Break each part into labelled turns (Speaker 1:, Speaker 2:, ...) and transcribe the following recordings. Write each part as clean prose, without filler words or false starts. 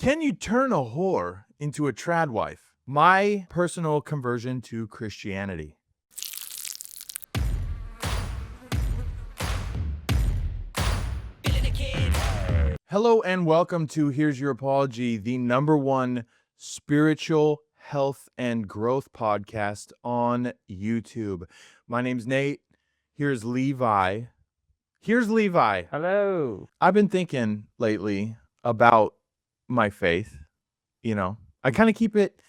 Speaker 1: Can you turn a whore into a trad wife? My personal conversion to Christianity. Hello and welcome to Here's Your Apology, the #1 spiritual health and growth podcast on YouTube. My name's Nate. Here's Levi.
Speaker 2: Hello.
Speaker 1: I've been thinking lately about my faith. You know, I kind of keep it,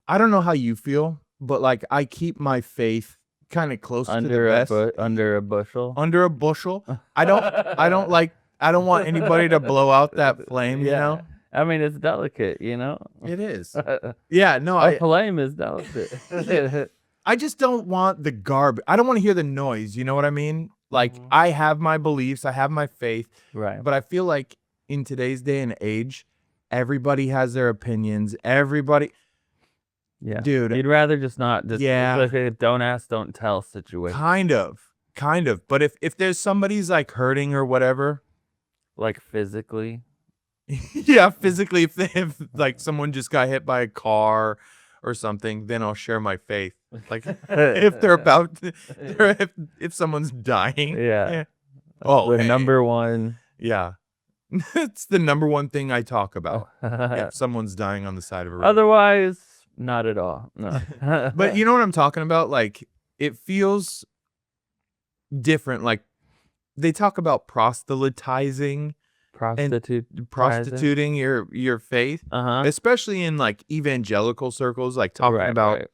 Speaker 1: I don't know how you feel, but like I keep my faith kind of close to the vest.
Speaker 2: Under a bushel.
Speaker 1: Under a bushel. I don't want anybody to blow out that flame, you know?
Speaker 2: I mean, it's delicate, you know?
Speaker 1: It is. Yeah, no,
Speaker 2: A flame is delicate.
Speaker 1: I just don't want the garbage. I don't want to hear the noise, you know what I mean? Like, I have my beliefs, I have my faith,
Speaker 2: Right.
Speaker 1: but I feel like in today's day and age, everybody has their opinions. Everybody,
Speaker 2: Yeah.
Speaker 1: dude.
Speaker 2: You'd rather just not.
Speaker 1: Yeah.
Speaker 2: Like a don't ask, don't tell situation.
Speaker 1: Kind of. But if there's somebody's like hurting or whatever.
Speaker 2: Like physically.
Speaker 1: Yeah, physically, if like someone just got hit by a car or something, then I'll share my faith. Like if they're about to, if someone's dying.
Speaker 2: Yeah.
Speaker 1: Oh,
Speaker 2: The number one.
Speaker 1: Yeah. It's the #1 thing I talk about. If someone's dying on the side of a road.
Speaker 2: Otherwise, not at all. No.
Speaker 1: But you know what I'm talking about? Like, it feels different. Like, they talk about prostituting your faith, especially in like evangelical circles, like talking about.
Speaker 2: Right.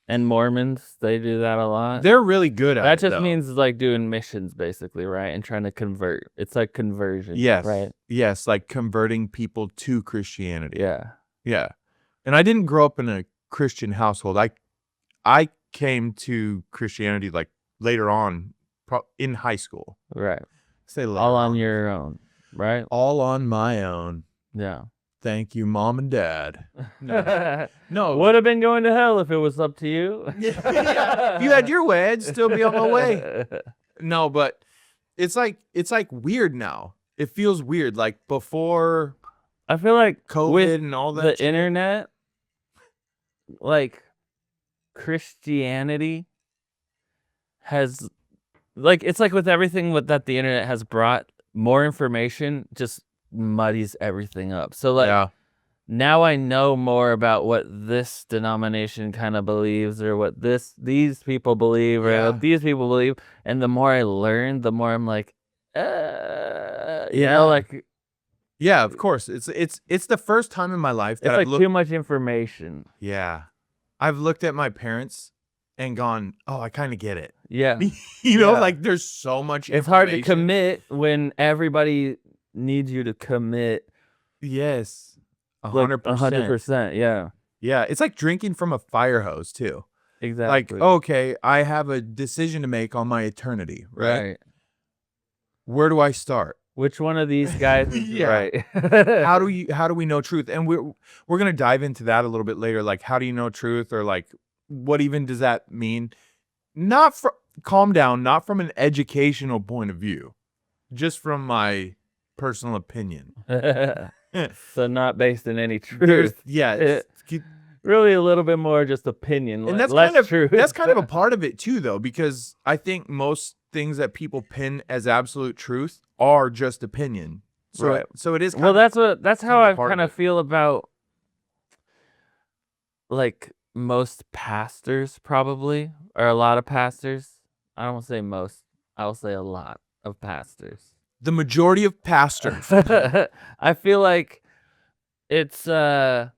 Speaker 2: And Mormons, they do that a lot.
Speaker 1: They're really good at it.
Speaker 2: That just
Speaker 1: though.
Speaker 2: means like doing missions, basically, right? And trying to convert. It's like conversion.
Speaker 1: Yes.
Speaker 2: Right.
Speaker 1: Yes, like converting people to Christianity.
Speaker 2: Yeah.
Speaker 1: Yeah. And I didn't grow up in a Christian household. I came to Christianity like later on in high school.
Speaker 2: Right.
Speaker 1: Say
Speaker 2: all on your own, right?
Speaker 1: All on my own.
Speaker 2: Yeah.
Speaker 1: Thank you, Mom and Dad. No.
Speaker 2: Would have been going to hell if it was up to you.
Speaker 1: Yeah. If you had your way, I'd still be on my way. No, but it's like weird now. It feels weird. Like before
Speaker 2: I feel like
Speaker 1: COVID and all that.
Speaker 2: The internet, like Christianity has, like, it's like with everything that the internet has brought, more information just muddies everything up. So like now I know more about what this denomination kind of believes, or what these people believe, or what these people believe, and the more I learn, the more I'm like, you know, like.
Speaker 1: Yeah, of course. It's the first time in my life that
Speaker 2: I've too much information.
Speaker 1: Yeah. I've looked at my parents and gone, oh, I kind of get it.
Speaker 2: Yeah.
Speaker 1: You know, like there's so much information.
Speaker 2: It's hard to commit when everybody needs you to commit.
Speaker 1: Yes.
Speaker 2: 100%. 100%. Yeah.
Speaker 1: Yeah. It's like drinking from a fire hose too.
Speaker 2: Exactly.
Speaker 1: Like, okay, I have a decision to make on my eternity, right? Where do I start?
Speaker 2: Which one of these guys is right?
Speaker 1: How do we know truth? And we're going to dive into that a little bit later. Like, how do you know truth, or like, what even does that mean? Calm down, not from an educational point of view, just from my personal opinion.
Speaker 2: So not based in any truth. Really a little bit more just opinion.
Speaker 1: And that's
Speaker 2: truth.
Speaker 1: That's kind of a part of it too, though, because I think most things that people pin as absolute truth are just opinion. So, so it is.
Speaker 2: That's how I kind of feel about like most pastors, probably, or a lot of pastors. I don't want to say most. I will say a lot of pastors.
Speaker 1: The majority of pastors.
Speaker 2: I feel like it's the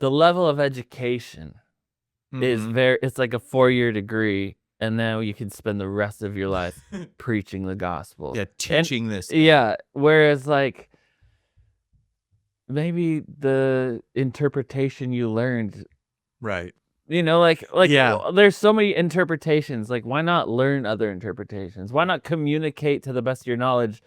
Speaker 2: level of education is it's like a 4-year degree, and now you can spend the rest of your life preaching the gospel.
Speaker 1: Yeah, teaching this.
Speaker 2: Yeah, whereas like maybe the interpretation you learned,
Speaker 1: right?
Speaker 2: You know, like there's so many interpretations. Like, why not learn other interpretations? Why not communicate to the best of your knowledge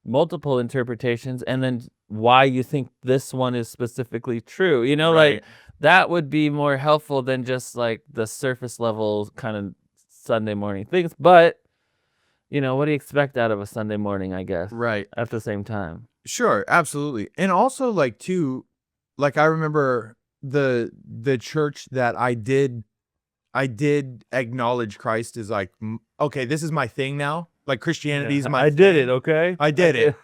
Speaker 2: multiple interpretations, and then why you think this one is specifically true? You know, like that would be more helpful than just like the surface level kind of Sunday morning things. But you know, what do you expect out of a Sunday morning, I guess?
Speaker 1: Right.
Speaker 2: At the same time.
Speaker 1: Sure, absolutely. And also, like, too, like I remember the church that I did acknowledge Christ as like, okay, this is my thing now. Like Christianity is my
Speaker 2: I did it,
Speaker 1: thing.
Speaker 2: okay?
Speaker 1: I did it.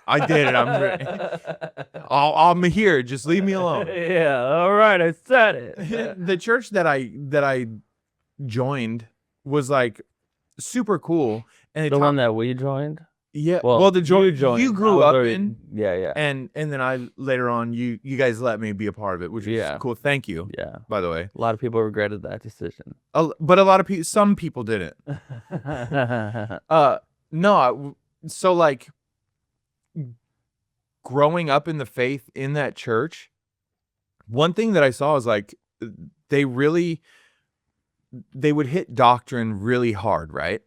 Speaker 1: I'm here. Just leave me alone.
Speaker 2: Yeah, all right, I said it.
Speaker 1: The church that I joined was like super cool, and
Speaker 2: The one that we joined?
Speaker 1: yeah.
Speaker 2: Well,
Speaker 1: Well, the
Speaker 2: you joined.
Speaker 1: you
Speaker 2: I
Speaker 1: grew
Speaker 2: was
Speaker 1: up
Speaker 2: already-
Speaker 1: in,
Speaker 2: Yeah.
Speaker 1: and then I later on you guys let me be a part of it, which was cool. Thank you.
Speaker 2: Yeah.
Speaker 1: By the way,
Speaker 2: A lot of people regretted that decision.
Speaker 1: but a lot of people, some people didn't. No, so like growing up in the faith in that church, one thing that I saw is like they would hit doctrine really hard, right?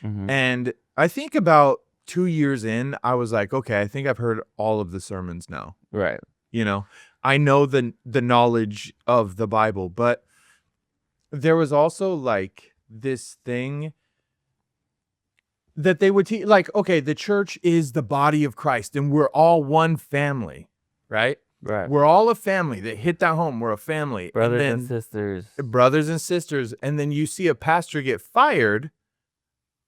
Speaker 2: Mhm.
Speaker 1: And I think about 2 years in, I was like, okay, I think I've heard all of the sermons now.
Speaker 2: Right.
Speaker 1: You know, I know the knowledge of the Bible, but there was also like this thing that they would teach, like, okay, the church is the body of Christ and we're all one family, right?
Speaker 2: Right.
Speaker 1: We're all a family. They hit that home. We're a family.
Speaker 2: Brothers
Speaker 1: and
Speaker 2: and sisters.
Speaker 1: Brothers and sisters. And then you see a pastor get fired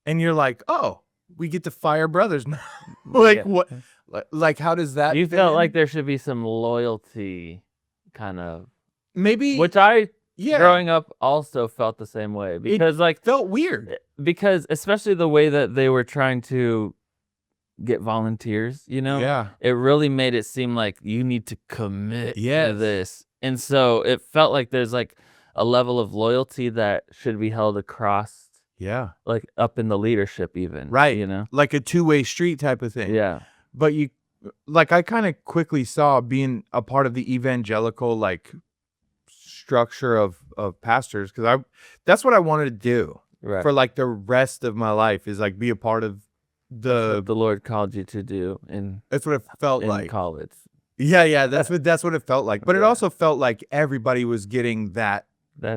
Speaker 1: and you're like, oh, we get to fire brothers now. Like, what? Like, how does that
Speaker 2: You
Speaker 1: fit
Speaker 2: felt
Speaker 1: in?
Speaker 2: like there should be some loyalty, kind of.
Speaker 1: Maybe.
Speaker 2: Which growing up, also felt the same way. Because, like,
Speaker 1: felt weird.
Speaker 2: Because, especially the way that they were trying to get volunteers, you know?
Speaker 1: Yeah.
Speaker 2: It really made it seem like you need to commit to this. And so it felt like there's, like, a level of loyalty that should be held across.
Speaker 1: Yeah.
Speaker 2: Like, up in the leadership even.
Speaker 1: Right.
Speaker 2: You know?
Speaker 1: Like a two-way street type of thing.
Speaker 2: Yeah.
Speaker 1: But I kind of quickly saw being a part of the evangelical, like, structure of pastors, because that's what I wanted to do for like the rest of my life, is like be a part of
Speaker 2: the Lord called you to do.
Speaker 1: That's what it felt
Speaker 2: in
Speaker 1: like.
Speaker 2: College.
Speaker 1: Yeah, that's what it felt like. But it also felt like everybody was getting that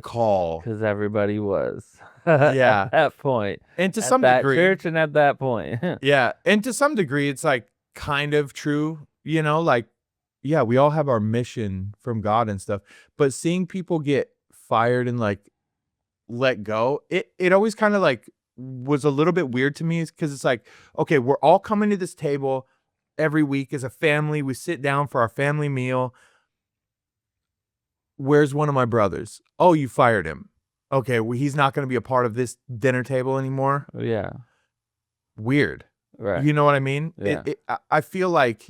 Speaker 1: call,
Speaker 2: because everybody was.
Speaker 1: Yeah.
Speaker 2: At that point.
Speaker 1: And to
Speaker 2: at
Speaker 1: some
Speaker 2: that
Speaker 1: degree,
Speaker 2: church and at that point.
Speaker 1: yeah, and to some degree, it's like kind of true, you know, like, yeah, we all have our mission from God and stuff, but seeing people get fired and like let go, it always kind of like was a little bit weird to me, because it's like, okay, we're all coming to this table every week as a family. We sit down for our family meal. Where's one of my brothers? Oh, you fired him. Okay, well, he's not going to be a part of this dinner table anymore.
Speaker 2: Yeah.
Speaker 1: Weird.
Speaker 2: Right.
Speaker 1: You know what I mean?
Speaker 2: Yeah.
Speaker 1: I feel like,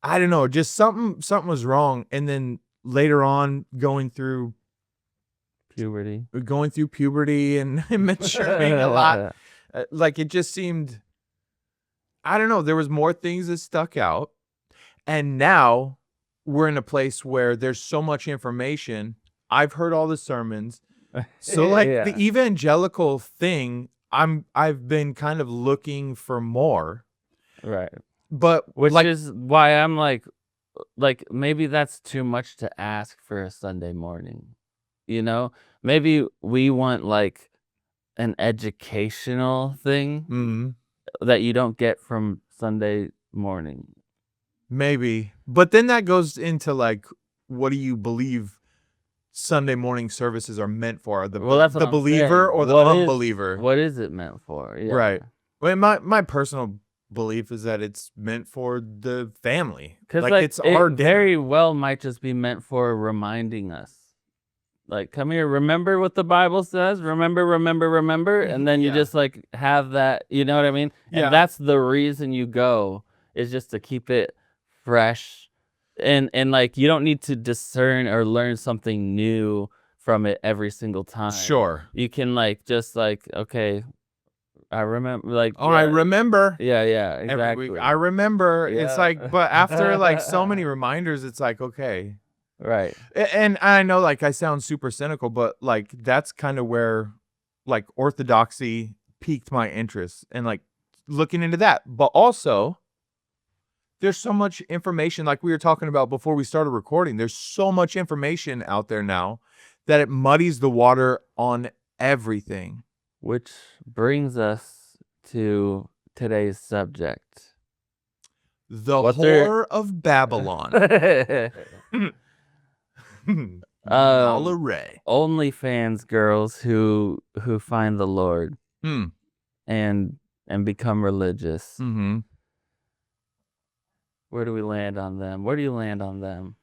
Speaker 1: I don't know, just something was wrong. And then later on, going through puberty and maturing a lot, like it just seemed, I don't know, there was more things that stuck out. And now we're in a place where there's so much information. I've heard all the sermons. So like the evangelical thing, I've been kind of looking for more.
Speaker 2: Right.
Speaker 1: But
Speaker 2: which
Speaker 1: like,
Speaker 2: is why I'm like maybe that's too much to ask for a Sunday morning. You know? Maybe we want like an educational thing that you don't get from Sunday morning.
Speaker 1: Maybe. But then that goes into like, what do you believe Sunday morning services are meant for? The believer or the unbeliever?
Speaker 2: What is it meant for? Yeah.
Speaker 1: Right. Well, my personal belief is that it's meant for the family.
Speaker 2: Because
Speaker 1: like it's our dinner.
Speaker 2: Very well might just be meant for reminding us. Like, come here, remember what the Bible says? Remember. And then you just like have that, you know what I mean? And that's the reason you go, is just to keep it fresh. And like, you don't need to discern or learn something new from it every single time.
Speaker 1: Sure.
Speaker 2: You can like, just like, okay, I remember, like,
Speaker 1: oh, I remember.
Speaker 2: Yeah, exactly.
Speaker 1: I remember. Yeah. It's like, but after like so many reminders, it's like, okay.
Speaker 2: Right.
Speaker 1: And I know like I sound super cynical, but like that's kind of where like orthodoxy piqued my interest, and like looking into that. But also, there's so much information, like we were talking about before we started recording. There's so much information out there now that it muddies the water on everything.
Speaker 2: Which brings us to today's subject.
Speaker 1: The Whore of Babylon. Ray.
Speaker 2: OnlyFans girls who find the Lord
Speaker 1: Hmm.
Speaker 2: and become religious.
Speaker 1: Mm-hmm.
Speaker 2: Where do we land on them? Where do you land on them?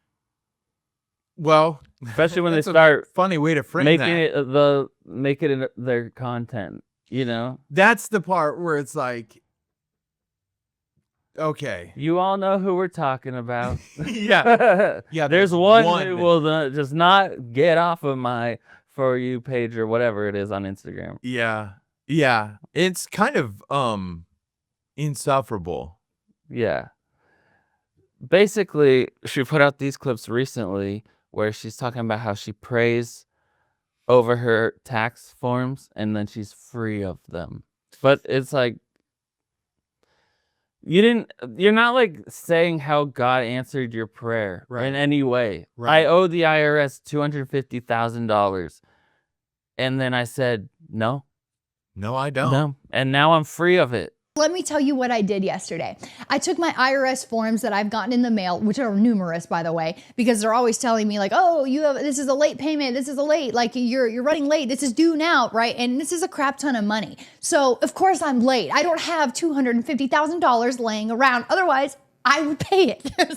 Speaker 1: Well,
Speaker 2: especially when they
Speaker 1: that's a
Speaker 2: start
Speaker 1: funny way to frame
Speaker 2: making
Speaker 1: that.
Speaker 2: it their content, you know?
Speaker 1: That's the part where it's like, okay.
Speaker 2: You all know who we're talking about.
Speaker 1: Yeah. Yeah.
Speaker 2: There's one who will just not get off of my For You page or whatever it is on Instagram.
Speaker 1: Yeah. Yeah. It's kind of insufferable.
Speaker 2: Yeah. Basically, she put out these clips recently where she's talking about how she prays over her tax forms and then she's free of them. But it's like, you're not like saying how God answered your prayer in any way.
Speaker 1: Right.
Speaker 2: I owe the IRS $250,000. And then I said, no.
Speaker 1: No, I don't.
Speaker 2: No. And now I'm free of it.
Speaker 3: Let me tell you what I did yesterday. I took my IRS forms that I've gotten in the mail, which are numerous, by the way, because they're always telling me like, oh, this is a late payment. This is a late, like you're running late. This is due now, right? And this is a crap ton of money. So of course I'm late. I don't have $250,000 laying around. Otherwise I would pay it. and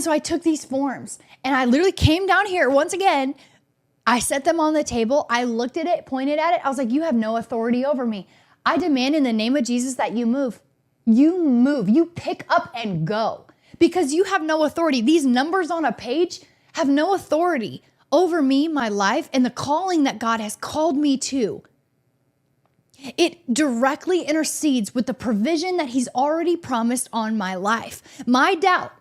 Speaker 3: so I took these forms and I literally came down here once again. I set them on the table. I looked at it, pointed at it. I was like, you have no authority over me. I demand in the name of Jesus that you move. You move. You pick up and go because you have no authority. These numbers on a page have no authority over me, my life, and the calling that God has called me to. It directly intercedes with the provision that He's already promised on my life. My doubt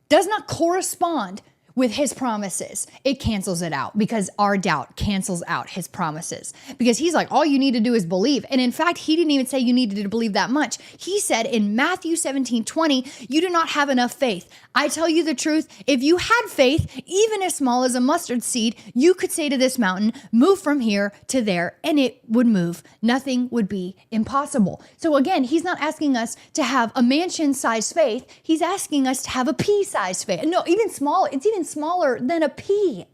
Speaker 3: does not correspond with His promises. It cancels it out because our doubt cancels out His promises. Because He's like, all you need to do is believe. And in fact, He didn't even say you needed to believe that much. He said in Matthew 17:20, you do not have enough faith. I tell you the truth, if you had faith, even as small as a mustard seed, you could say to this mountain, move from here to there, and it would move. Nothing would be impossible. So again, He's not asking us to have a mansion-sized faith. He's asking us to have a pea-sized faith. No, even smaller. It's even smaller than a pea.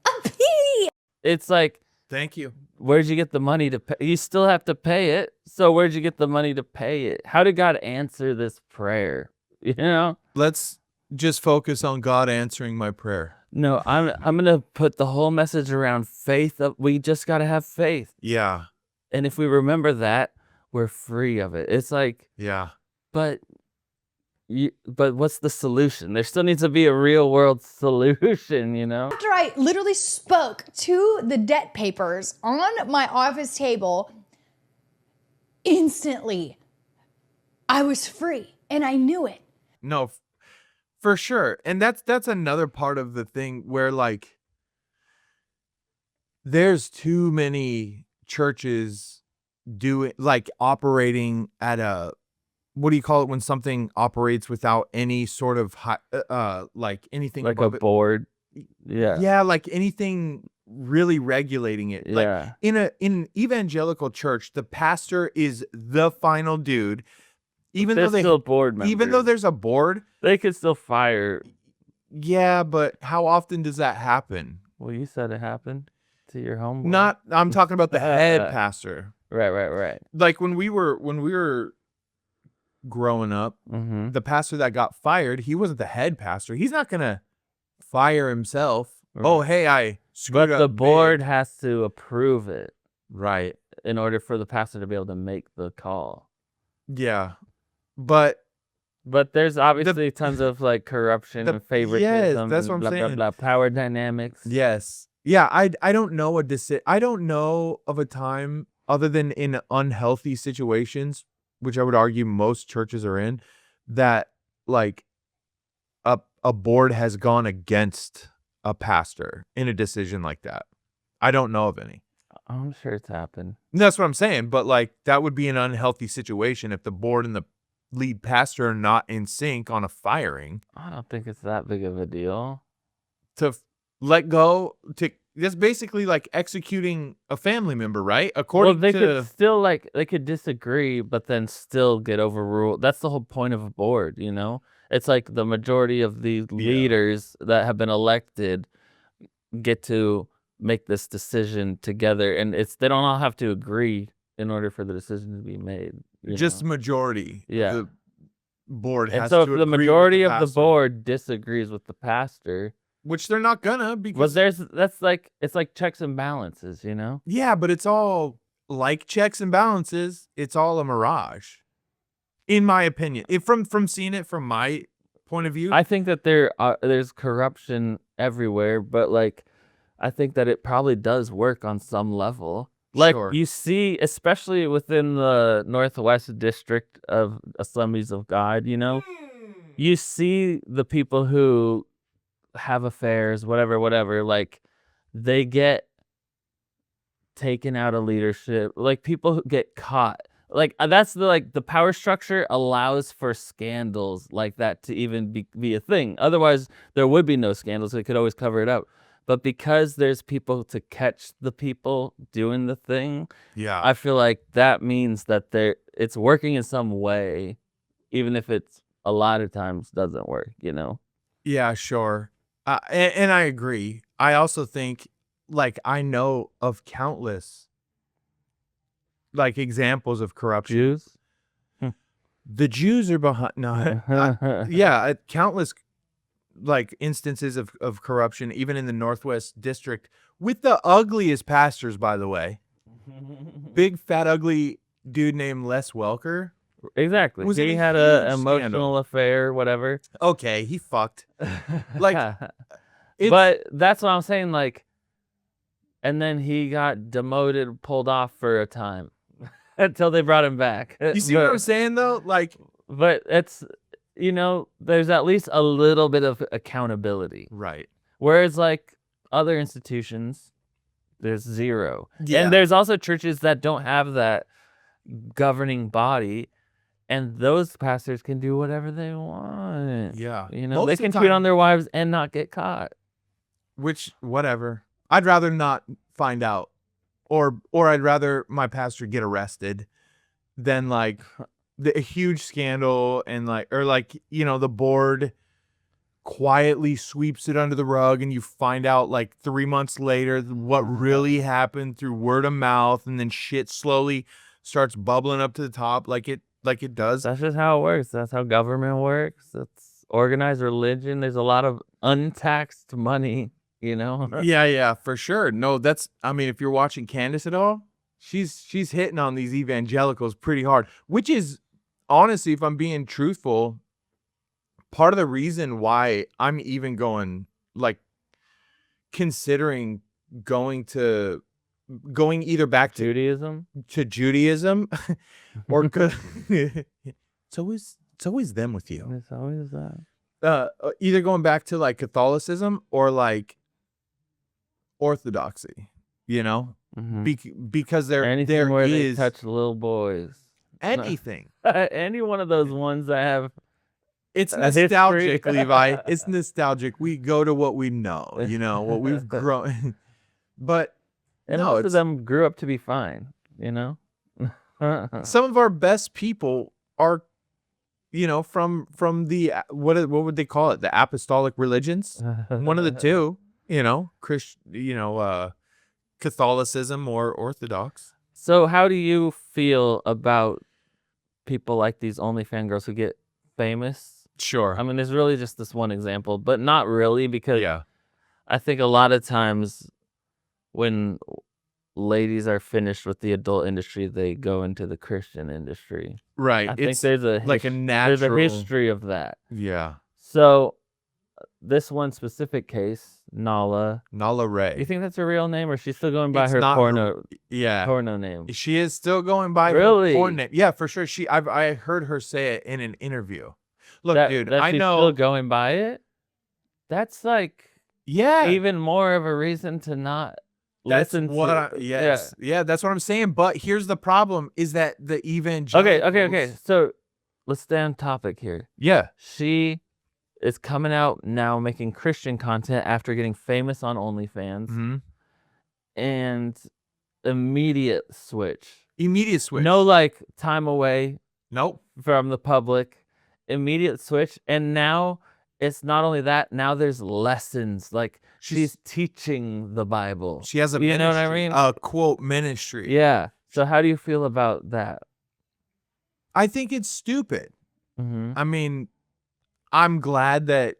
Speaker 3: A pea!
Speaker 2: It's like,
Speaker 1: thank you.
Speaker 2: Where'd you get the money to pay? You still have to pay it. So where'd you get the money to pay it? How did God answer this prayer? You know?
Speaker 1: Let's just focus on God answering my prayer.
Speaker 2: No, I'm going to put the whole message around faith. We just got to have faith.
Speaker 1: Yeah.
Speaker 2: And if we remember that, we're free of it. It's like,
Speaker 1: yeah.
Speaker 2: But what's the solution? There still needs to be a real world solution, you know?
Speaker 3: After I literally spoke to the debt papers on my office table, instantly I was free and I knew it.
Speaker 1: No, for sure. And that's another part of the thing where like there's too many churches operating at a, what do you call it when something operates without any sort of like anything
Speaker 2: like a board? Yeah.
Speaker 1: Yeah, like anything really regulating it.
Speaker 2: Yeah.
Speaker 1: Like in an evangelical church, the pastor is the final dude. Even though
Speaker 2: still board members.
Speaker 1: Even though there's a board,
Speaker 2: they could still fire.
Speaker 1: Yeah, but how often does that happen?
Speaker 2: Well, you said it happened to your homeboy.
Speaker 1: Not, I'm talking about the head pastor.
Speaker 2: Right.
Speaker 1: Like when we were growing up, the pastor that got fired, he wasn't the head pastor. He's not gonna fire himself. Right. Oh, hey, I screwed up.
Speaker 2: But the board has to approve it,
Speaker 1: right,
Speaker 2: in order for the pastor to be able to make the call.
Speaker 1: Yeah, but
Speaker 2: there's obviously tons of like corruption and favoritism.
Speaker 1: Yes, that's what I'm saying.
Speaker 2: Blah, power dynamics.
Speaker 1: Yes, yeah. I don't know I don't know of a time other than in unhealthy situations, which I would argue most churches are in, that like a board has gone against a pastor in a decision like that. I don't know of any.
Speaker 2: I'm sure it's happened.
Speaker 1: That's what I'm saying. But like that would be an unhealthy situation if the board and the lead pastor are not in sync on a firing.
Speaker 2: I don't think it's that big of a deal.
Speaker 1: To let go, that's basically like executing a family member, right? According
Speaker 2: they could still they could disagree, but then still get overruled. That's the whole point of a board, you know? It's like the majority of the leaders that have been elected get to make this decision together, and they don't all have to agree in order for the decision to be made.
Speaker 1: Just majority.
Speaker 2: Yeah.
Speaker 1: The board
Speaker 2: And
Speaker 1: has
Speaker 2: so
Speaker 1: to
Speaker 2: if the
Speaker 1: agree with
Speaker 2: majority of the
Speaker 1: pastor,
Speaker 2: board disagrees with the pastor,
Speaker 1: which they're not gonna, because
Speaker 2: it's like checks and balances,
Speaker 1: yeah, but it's all like checks and balances. It's all a mirage, in my opinion. From seeing it from my point of view,
Speaker 2: I think that there's corruption everywhere, but like I think that it probably does work on some level. Like
Speaker 1: Sure.
Speaker 2: you see, especially within the Northwest District of Assemblies of God, you see the people who have affairs, whatever, like they get taken out of leadership. Like people who get caught. Like that's the power structure allows for scandals like that to even be a thing. Otherwise, there would be no scandals. They could always cover it up. But because there's people to catch the people doing the thing, I feel like that means that it's working in some way, even if it's a lot of times doesn't work,
Speaker 1: Yeah, sure. And I agree. I also think, like, I know of countless, like, examples of corruption.
Speaker 2: Jews?
Speaker 1: The Jews are behind. No, countless, like, instances of corruption, even in the Northwest District, with the ugliest pastors, by the way. Big, fat, ugly dude named Les Welker.
Speaker 2: Exactly.
Speaker 1: Was
Speaker 2: He
Speaker 1: a
Speaker 2: had
Speaker 1: huge
Speaker 2: an emotional affair, whatever.
Speaker 1: Okay, he fucked. Like,
Speaker 2: but that's what I'm saying. Like, and then he got demoted, pulled off for a time until they brought him back.
Speaker 1: You see what I'm saying, though? Like,
Speaker 2: but it's, there's at least a little bit of accountability.
Speaker 1: Right.
Speaker 2: Whereas, like, other institutions, there's zero.
Speaker 1: Yeah.
Speaker 2: And there's also churches that don't have that governing body. And those pastors can do whatever they want.
Speaker 1: Yeah.
Speaker 2: They can cheat on their wives and not get caught.
Speaker 1: Which, whatever. I'd rather not find out. Or I'd rather my pastor get arrested than, like, a huge scandal and, like, or, like, the board quietly sweeps it under the rug and you find out, like, 3 months later what really happened through word of mouth, and then shit slowly starts bubbling up to the top like it does.
Speaker 2: That's just how it works. That's how government works. That's organized religion. There's a lot of untaxed money,
Speaker 1: Yeah, for sure. No, if you're watching Candace at all, she's hitting on these evangelicals pretty hard, which is, honestly, if I'm being truthful, part of the reason why I'm even considering going either back to Judaism or it's always them with you.
Speaker 2: It's always that.
Speaker 1: Either going back to, like, Catholicism or, like, Orthodoxy, because
Speaker 2: anything where they touch little boys.
Speaker 1: Anything.
Speaker 2: Any one of those ones that have.
Speaker 1: It's nostalgic, Levi. It's nostalgic. We go to what we know, what we've grown. But
Speaker 2: most of them grew up to be fine,
Speaker 1: Some of our best people are, from the, what would they call it? The apostolic religions. One of the two, Catholicism or Orthodox.
Speaker 2: So how do you feel about people like these OnlyFans girls who get famous?
Speaker 1: Sure.
Speaker 2: I mean, there's really just this one example, but not really, because I think a lot of times when ladies are finished with the adult industry, they go into the Christian industry.
Speaker 1: Right.
Speaker 2: I think there's a history of that.
Speaker 1: Yeah.
Speaker 2: So this one specific case, Nala
Speaker 1: Ray.
Speaker 2: You think that's her real name, or she's still going by her porno name?
Speaker 1: She is still going by her porno name. Yeah, for sure. I heard her say it in an interview. Look, dude, I know.
Speaker 2: Still going by it. That's like even more of a reason to not listen to.
Speaker 1: Yeah, that's what I'm saying. But here's the problem: is that the evangelicals.
Speaker 2: Okay. So let's stay on topic here.
Speaker 1: Yeah,
Speaker 2: she is coming out now making Christian content after getting famous on OnlyFans, and immediate switch.
Speaker 1: No,
Speaker 2: like, time away.
Speaker 1: Nope.
Speaker 2: From the public. immediate switch. And now it's not only that, now there's lessons. Like she's teaching the Bible.
Speaker 1: She has a
Speaker 2: you
Speaker 1: ministry,
Speaker 2: know what I mean?
Speaker 1: a quote ministry.
Speaker 2: Yeah. So how do you feel about that?
Speaker 1: I think it's stupid.
Speaker 2: Mm-hmm.
Speaker 1: I mean, I'm glad that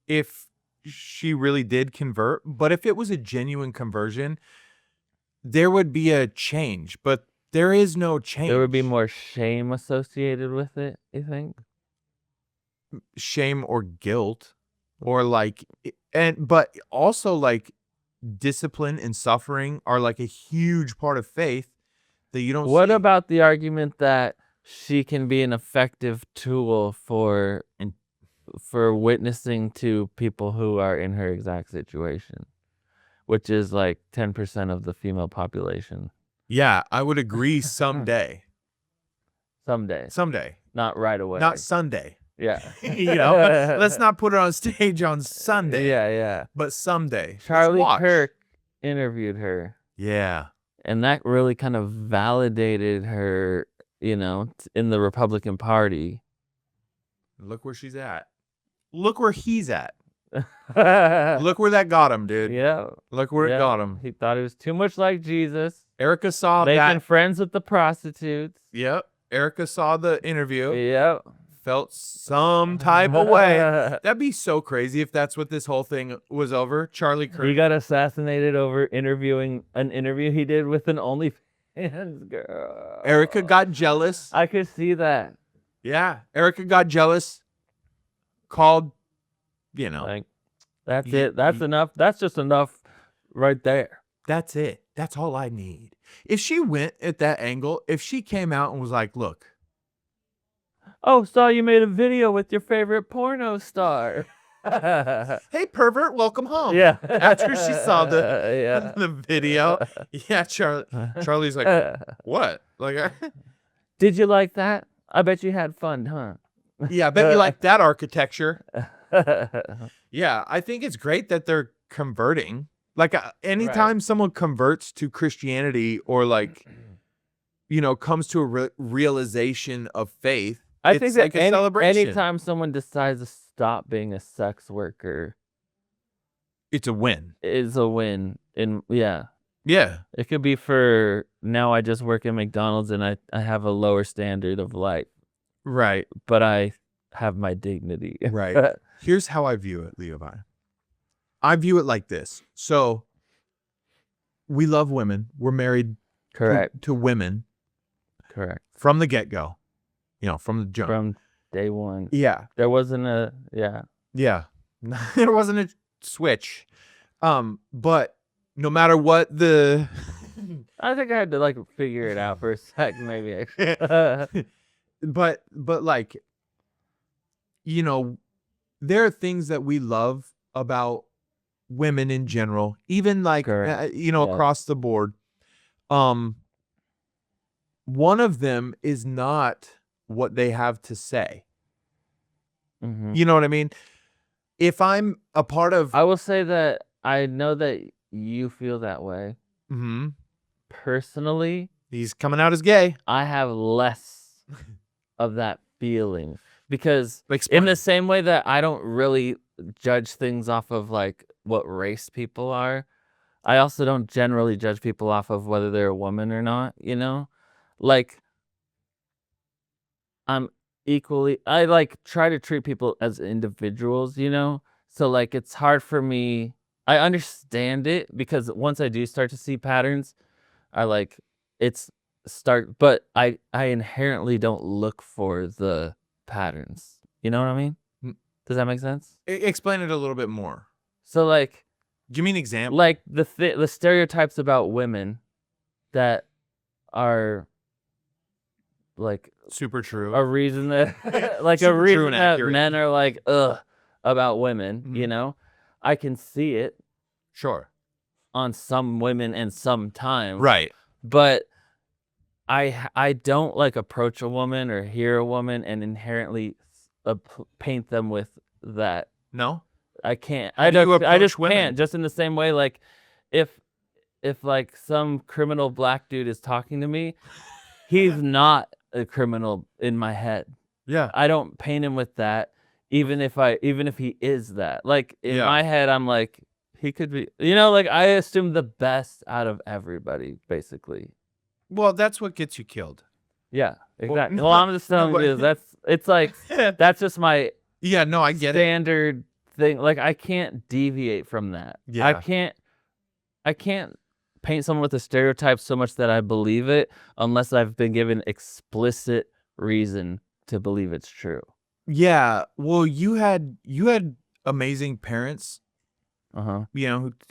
Speaker 1: if she really did convert, but if it was a genuine conversion, there would be a change, but there is no change.
Speaker 2: There would be more shame associated with it, you think?
Speaker 1: Shame or guilt, or like, but also like discipline and suffering are like a huge part of faith that you don't
Speaker 2: What
Speaker 1: see.
Speaker 2: about the argument that she can be an effective tool for witnessing to people who are in her exact situation, which is like 10% of the female population?
Speaker 1: Yeah, I would agree someday.
Speaker 2: Someday. Not right away.
Speaker 1: Not Sunday.
Speaker 2: Yeah.
Speaker 1: Let's not put it on stage on Sunday.
Speaker 2: Yeah.
Speaker 1: But someday.
Speaker 2: Charlie
Speaker 1: Watch.
Speaker 2: Kirk interviewed her.
Speaker 1: Yeah.
Speaker 2: And that really kind of validated her, in the Republican Party.
Speaker 1: Look where she's at. Look where he's at. Look where that got him, dude.
Speaker 2: Yeah.
Speaker 1: Look where it got him.
Speaker 2: He thought he was too much like Jesus.
Speaker 1: Erica saw
Speaker 2: Making
Speaker 1: that.
Speaker 2: friends with the prostitutes.
Speaker 1: Yep. Erica saw the interview.
Speaker 2: Yep.
Speaker 1: Felt some type of way. That'd be so crazy if that's what this whole thing was over. Charlie Kirk.
Speaker 2: He got assassinated over interviewing an interview he did with an OnlyFans girl.
Speaker 1: Erica got jealous.
Speaker 2: I could see that.
Speaker 1: Yeah. Erica got jealous. Called,
Speaker 2: Like, that's it. That's enough. That's just enough right there.
Speaker 1: That's it. That's all I need. If she went at that angle, if she came out and was like, look.
Speaker 2: Oh, saw you made a video with your favorite porno star.
Speaker 1: Hey, pervert, welcome home.
Speaker 2: Yeah.
Speaker 1: After she saw the video. Yeah, Charlie's like, what? Like,
Speaker 2: did you like that? I bet you had fun, huh?
Speaker 1: Yeah, I bet you like that architecture. Yeah, I think it's great that they're converting. Like, anytime someone converts to Christianity or like, comes to a realization of faith,
Speaker 2: I think
Speaker 1: like
Speaker 2: that
Speaker 1: a celebration.
Speaker 2: Anytime someone decides to stop being a sex worker,
Speaker 1: it's a win.
Speaker 2: Is a win. Yeah.
Speaker 1: It
Speaker 2: could be for now. I just work at McDonald's and I have a lower standard of life.
Speaker 1: Right.
Speaker 2: But I have my dignity.
Speaker 1: Right. Here's how I view it, Levi. I view it like this. So we love women. We're married.
Speaker 2: Correct.
Speaker 1: To women.
Speaker 2: Correct.
Speaker 1: From the get-go. From the jump.
Speaker 2: From day one.
Speaker 1: Yeah.
Speaker 2: There wasn't a,
Speaker 1: Yeah. There wasn't a switch. But no matter what
Speaker 2: I think I had to figure it out for a sec, maybe.
Speaker 1: But like, there are things that we love about women in general, even across the board. One of them is not what they have to say.
Speaker 2: Mm-hmm.
Speaker 1: You know what I mean? If I'm a part of...
Speaker 2: I will say that I know that you feel that way.
Speaker 1: Mm-hmm.
Speaker 2: Personally...
Speaker 1: He's coming out as gay.
Speaker 2: I have less of that feeling. Because in the same way that I don't really judge things off of what race people are, I also don't generally judge people off of whether they're a woman or not, I'm equally, I try to treat people as individuals, so it's hard for me. I understand it because once I do start to see patterns, but I inherently don't look for the patterns. You know what I mean? Does that make sense?
Speaker 1: Explain it a little bit more.
Speaker 2: So
Speaker 1: give me an example.
Speaker 2: The stereotypes about women that are
Speaker 1: super true.
Speaker 2: A reason that men are ugh about women,
Speaker 1: Mm-hmm.
Speaker 2: I can see it.
Speaker 1: Sure.
Speaker 2: On some women and sometimes.
Speaker 1: Right.
Speaker 2: But I don't approach a woman or hear a woman and inherently paint them with that.
Speaker 1: No?
Speaker 2: I can't.
Speaker 1: I
Speaker 2: just can't. Just in the same way, if some criminal black dude is talking to me, he's not a criminal in my head.
Speaker 1: Yeah.
Speaker 2: I don't paint him with that, even if he is that. Like in
Speaker 1: Yeah.
Speaker 2: my head, I'm like, he could be, like I assume the best out of everybody, basically.
Speaker 1: Well, that's what gets you killed.
Speaker 2: Yeah, exactly.
Speaker 1: no,
Speaker 2: Well, I'm just telling
Speaker 1: but-
Speaker 2: you, it's like, that's just my
Speaker 1: Yeah, no, I get it.
Speaker 2: standard thing. Like I can't deviate from that.
Speaker 1: Yeah.
Speaker 2: I can't paint someone with a stereotype so much that I believe it unless I've been given explicit reason to believe it's true.
Speaker 1: Yeah. Well, you had amazing parents,
Speaker 2: Uh-huh.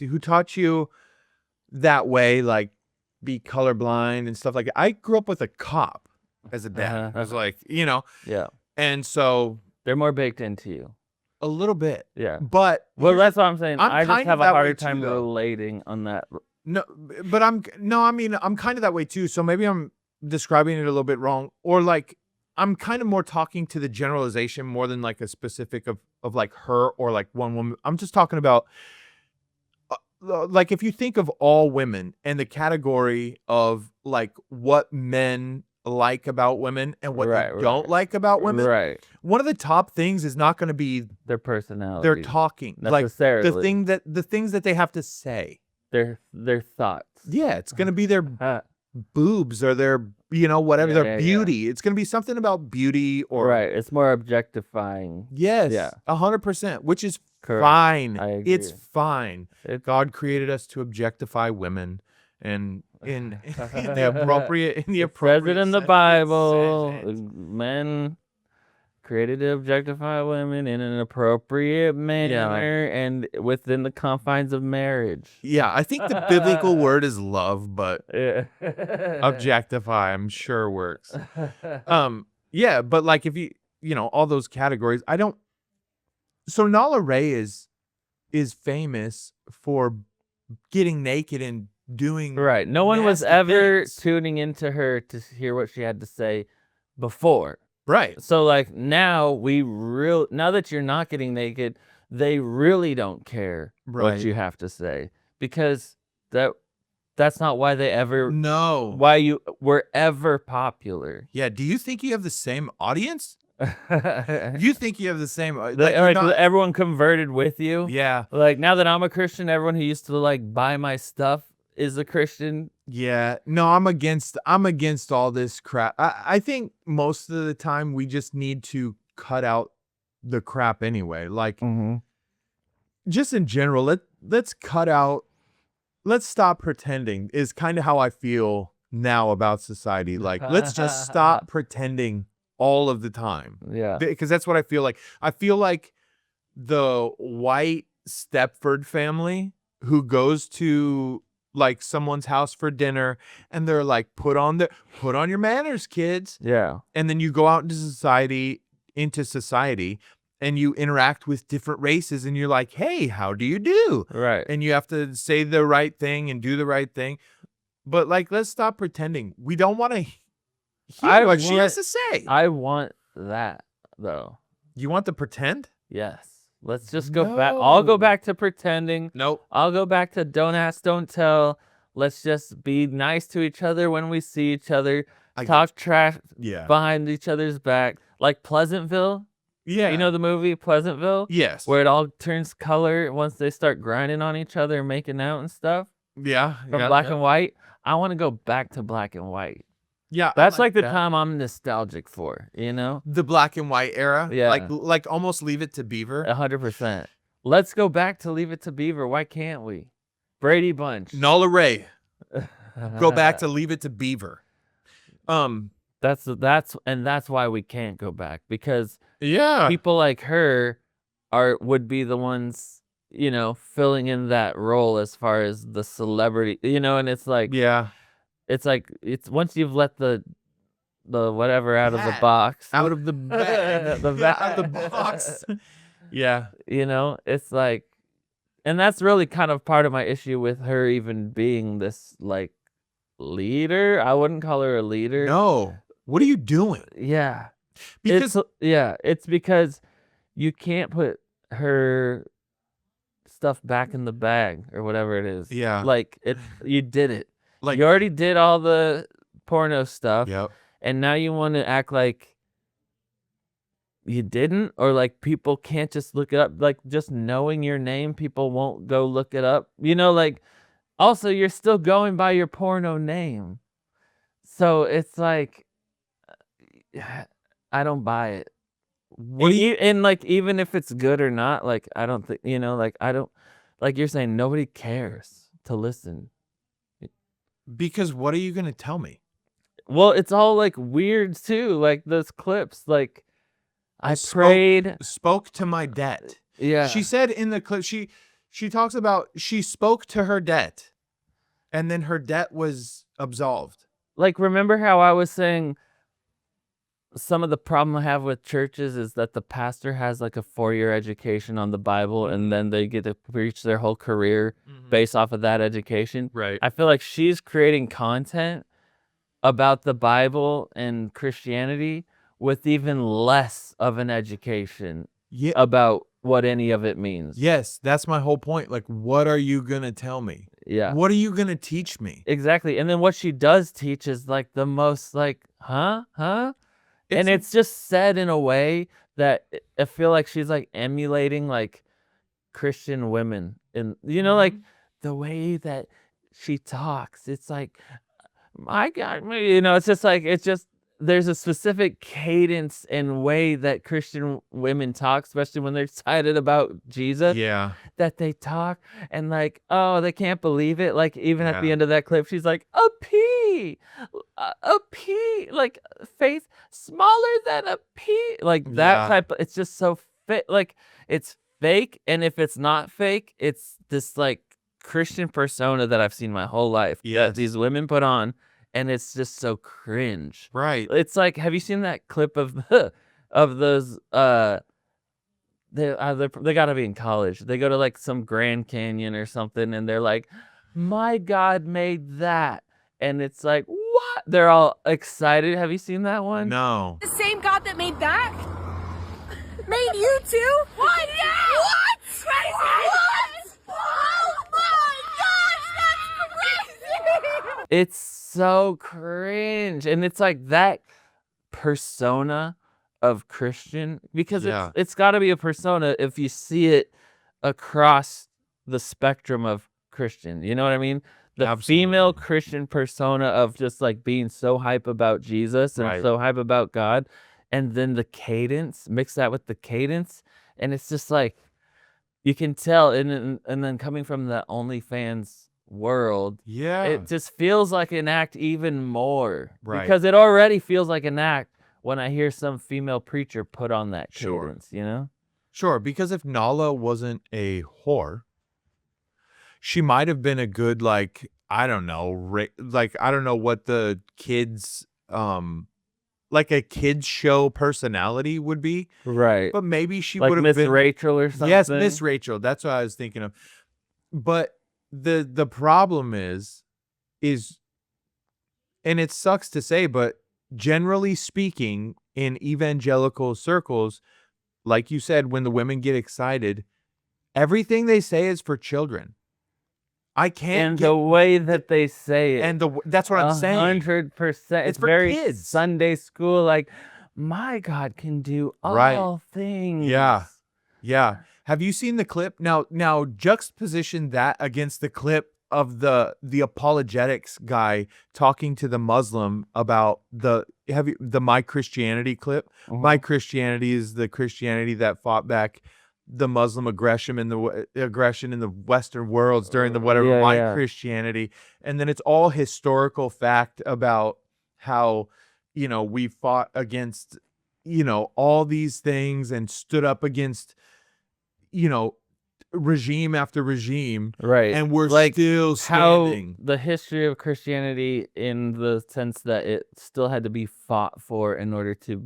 Speaker 1: who taught you that way, like be colorblind and stuff like that. I grew up with a cop as a dad. I was like,
Speaker 2: Yeah.
Speaker 1: and so
Speaker 2: They're more baked into you.
Speaker 1: a little bit.
Speaker 2: Yeah.
Speaker 1: But
Speaker 2: Well, that's what I'm saying.
Speaker 1: I'm
Speaker 2: I just
Speaker 1: kind of
Speaker 2: have a
Speaker 1: that way
Speaker 2: harder
Speaker 1: too,
Speaker 2: time
Speaker 1: though.
Speaker 2: relating on that.
Speaker 1: no, but I'm kind of that way too. So maybe I'm describing it a little bit wrong, or like I'm kind of more talking to the generalization more than like a specific of like her or like one woman. I'm just talking about like if you think of all women and the category of like what men like about women and what
Speaker 2: Right,
Speaker 1: they don't like about women.
Speaker 2: Right.
Speaker 1: One of the top things is not going to be
Speaker 2: Their personality.
Speaker 1: their talking, like
Speaker 2: necessarily.
Speaker 1: the things that they have to say.
Speaker 2: Their thoughts.
Speaker 1: Yeah, it's going to be their boobs or their, whatever,
Speaker 2: Yeah,
Speaker 1: their
Speaker 2: yeah,
Speaker 1: beauty. It's going to be something about beauty or
Speaker 2: Right. It's more objectifying.
Speaker 1: Yes.
Speaker 2: Yeah.
Speaker 1: 100%, which is
Speaker 2: Correct.
Speaker 1: fine.
Speaker 2: I agree.
Speaker 1: It's fine. God created us to objectify women, and in the appropriate
Speaker 2: It says it in the
Speaker 1: sense, it
Speaker 2: Bible.
Speaker 1: says it.
Speaker 2: Men created to objectify women in an appropriate manner and within the confines of marriage.
Speaker 1: Yeah, I think the biblical word is love, but
Speaker 2: Yeah.
Speaker 1: objectify, I'm sure works. Yeah, but like if all those categories, I don't. So Nala Ray is famous for getting naked and doing
Speaker 2: Right. No one was
Speaker 1: nasty
Speaker 2: ever
Speaker 1: things.
Speaker 2: tuning into her to hear what she had to say before.
Speaker 1: Right.
Speaker 2: So like now now that you're not getting naked, they really don't care
Speaker 1: Right.
Speaker 2: what you have to say, because that's not why
Speaker 1: No.
Speaker 2: why you were ever popular.
Speaker 1: Yeah. Do you think you have the same audience? You think you have the same? Like,
Speaker 2: All
Speaker 1: you're
Speaker 2: right,
Speaker 1: not-
Speaker 2: everyone converted with you.
Speaker 1: yeah.
Speaker 2: Like now that I'm a Christian, everyone who used to like buy my stuff is a Christian.
Speaker 1: Yeah. No, I'm against all this crap. I think most of the time we just need to cut out the crap anyway. Like just in general, let's cut out, let's stop pretending is kind of how I feel now about society. Like, let's just stop pretending all of the time.
Speaker 2: Yeah.
Speaker 1: Because that's what I feel like. I feel like the white Stepford family who goes to like someone's house for dinner and they're like, put on your manners, kids.
Speaker 2: Yeah.
Speaker 1: And then you go out into society and you interact with different races and you're like, hey, how do you do?
Speaker 2: Right.
Speaker 1: And you have to say the right thing and do the right thing. But like, let's stop pretending. We don't want to hear what she has to say.
Speaker 2: I want that though.
Speaker 1: You want to pretend?
Speaker 2: Yes. Let's just go back. I'll go back to pretending.
Speaker 1: Nope.
Speaker 2: I'll go back to don't ask, don't tell. Let's just be nice to each other when we see each other. Talk trash behind each other's back. Like Pleasantville.
Speaker 1: Yeah.
Speaker 2: You know the movie Pleasantville?
Speaker 1: Yes.
Speaker 2: Where it all turns color once they start grinding on each other and making out and stuff.
Speaker 1: Yeah.
Speaker 2: From black and white. I want to go back to black and white.
Speaker 1: Yeah.
Speaker 2: That's like the time I'm nostalgic for,
Speaker 1: The black and white era.
Speaker 2: Yeah.
Speaker 1: Like almost Leave It to Beaver.
Speaker 2: 100%. Let's go back to Leave It to Beaver. Why can't we? Brady Bunch.
Speaker 1: Nala Ray. Go back to Leave It to Beaver.
Speaker 2: That's why we can't go back, because
Speaker 1: yeah,
Speaker 2: people like her would be the ones, filling in that role as far as the celebrity, and it's like it's once you've let the whatever out of the box.
Speaker 1: Out of the bag. Out of the box. Yeah.
Speaker 2: It's like, and that's really kind of part of my issue with her even being this like leader. I wouldn't call her a leader.
Speaker 1: No. What are you doing?
Speaker 2: Yeah.
Speaker 1: Because
Speaker 2: it's because you can't put her stuff back in the bag or whatever it is.
Speaker 1: Yeah.
Speaker 2: Like you did it.
Speaker 1: Like
Speaker 2: you already did all the porno stuff.
Speaker 1: Yep.
Speaker 2: And now you want to act like you didn't, or like people can't just look it up. Like just knowing your name, people won't go look it up. Like also you're still going by your porno name. So it's like I don't buy it. And like even if it's good or not, like I don't think like I don't like you're saying nobody cares to listen.
Speaker 1: Because what are you gonna tell me?
Speaker 2: Well, it's all like weird too, like those clips. Like I prayed,
Speaker 1: spoke to my debt.
Speaker 2: Yeah.
Speaker 1: She said in the clip she talks about she spoke to her debt, and then her debt was absolved.
Speaker 2: Like remember how I was saying some of the problem I have with churches is that the pastor has like a 4-year education on the Bible, and then they get to preach their whole career based off of that education.
Speaker 1: Right.
Speaker 2: I feel like she's creating content about the Bible and Christianity with even less of an education about what any of it means.
Speaker 1: Yes, that's my whole point. Like, what are you gonna tell me?
Speaker 2: Yeah.
Speaker 1: What are you gonna teach me?
Speaker 2: Exactly. And then what she does teach is like the most like, huh? And it's just said in a way that I feel like she's like emulating like Christian women, and like the way that she talks. It's like, my God, it's just like there's a specific cadence and way that Christian women talk, especially when they're excited about Jesus.
Speaker 1: Yeah.
Speaker 2: That they talk and like, oh, they can't believe it. Like even at the end of that clip, she's like, a pea, like faith smaller than a pea, like that type of, it's just so fit. Like it's fake. And if it's not fake, it's this like Christian persona that I've seen my whole life that these women put on. And it's just so cringe.
Speaker 1: Right.
Speaker 2: It's like, have you seen that clip of those they gotta be in college. They go to like some Grand Canyon or something, and they're like, my God made that. And it's like, what? They're all excited. Have you seen that one?
Speaker 1: No.
Speaker 4: The same God that made that made you too? What? Yeah! What? Crazy! What? Oh my gosh, that's crazy!
Speaker 2: It's so cringe. And it's like that persona of Christian, because it's got to be a persona if you see it across the spectrum of Christian. You know what I mean? The female Christian persona of just like being so hype about Jesus and so hype about God. And then the cadence, mix that with the cadence. And it's just like, you can tell. And then coming from the OnlyFans world, it just feels like an act even more. Because it already feels like an act when I hear some female preacher put on that cadence,
Speaker 1: Sure, because if Nala wasn't a whore, she might have been a good, like, I don't know, like, I don't know what the kids, like a kids show personality would be.
Speaker 2: Right.
Speaker 1: But maybe she
Speaker 2: like
Speaker 1: would have
Speaker 2: Miss
Speaker 1: been
Speaker 2: Rachel or something.
Speaker 1: Yes, Miss Rachel. That's what I was thinking of. But the problem is, and it sucks to say, but generally speaking, in evangelical circles, like you said, when the women get excited, everything they say is for children. I can't.
Speaker 2: And the way that they say it,
Speaker 1: and that's what I'm saying.
Speaker 2: 100%. It's
Speaker 1: for
Speaker 2: very
Speaker 1: kids.
Speaker 2: Sunday school. Like, my God can do all things.
Speaker 1: Yeah. Have you seen the clip? Now juxtaposition that against the clip of the apologetics guy talking to the Muslim about the My Christianity clip. My Christianity is the Christianity that fought back the Muslim aggression in the Western worlds during the whatever Christianity. And then it's all historical fact about how, we fought against, all these things and stood up against, regime after regime.
Speaker 2: Right.
Speaker 1: And we're like still standing.
Speaker 2: How the history of Christianity, in the sense that it still had to be fought for in order to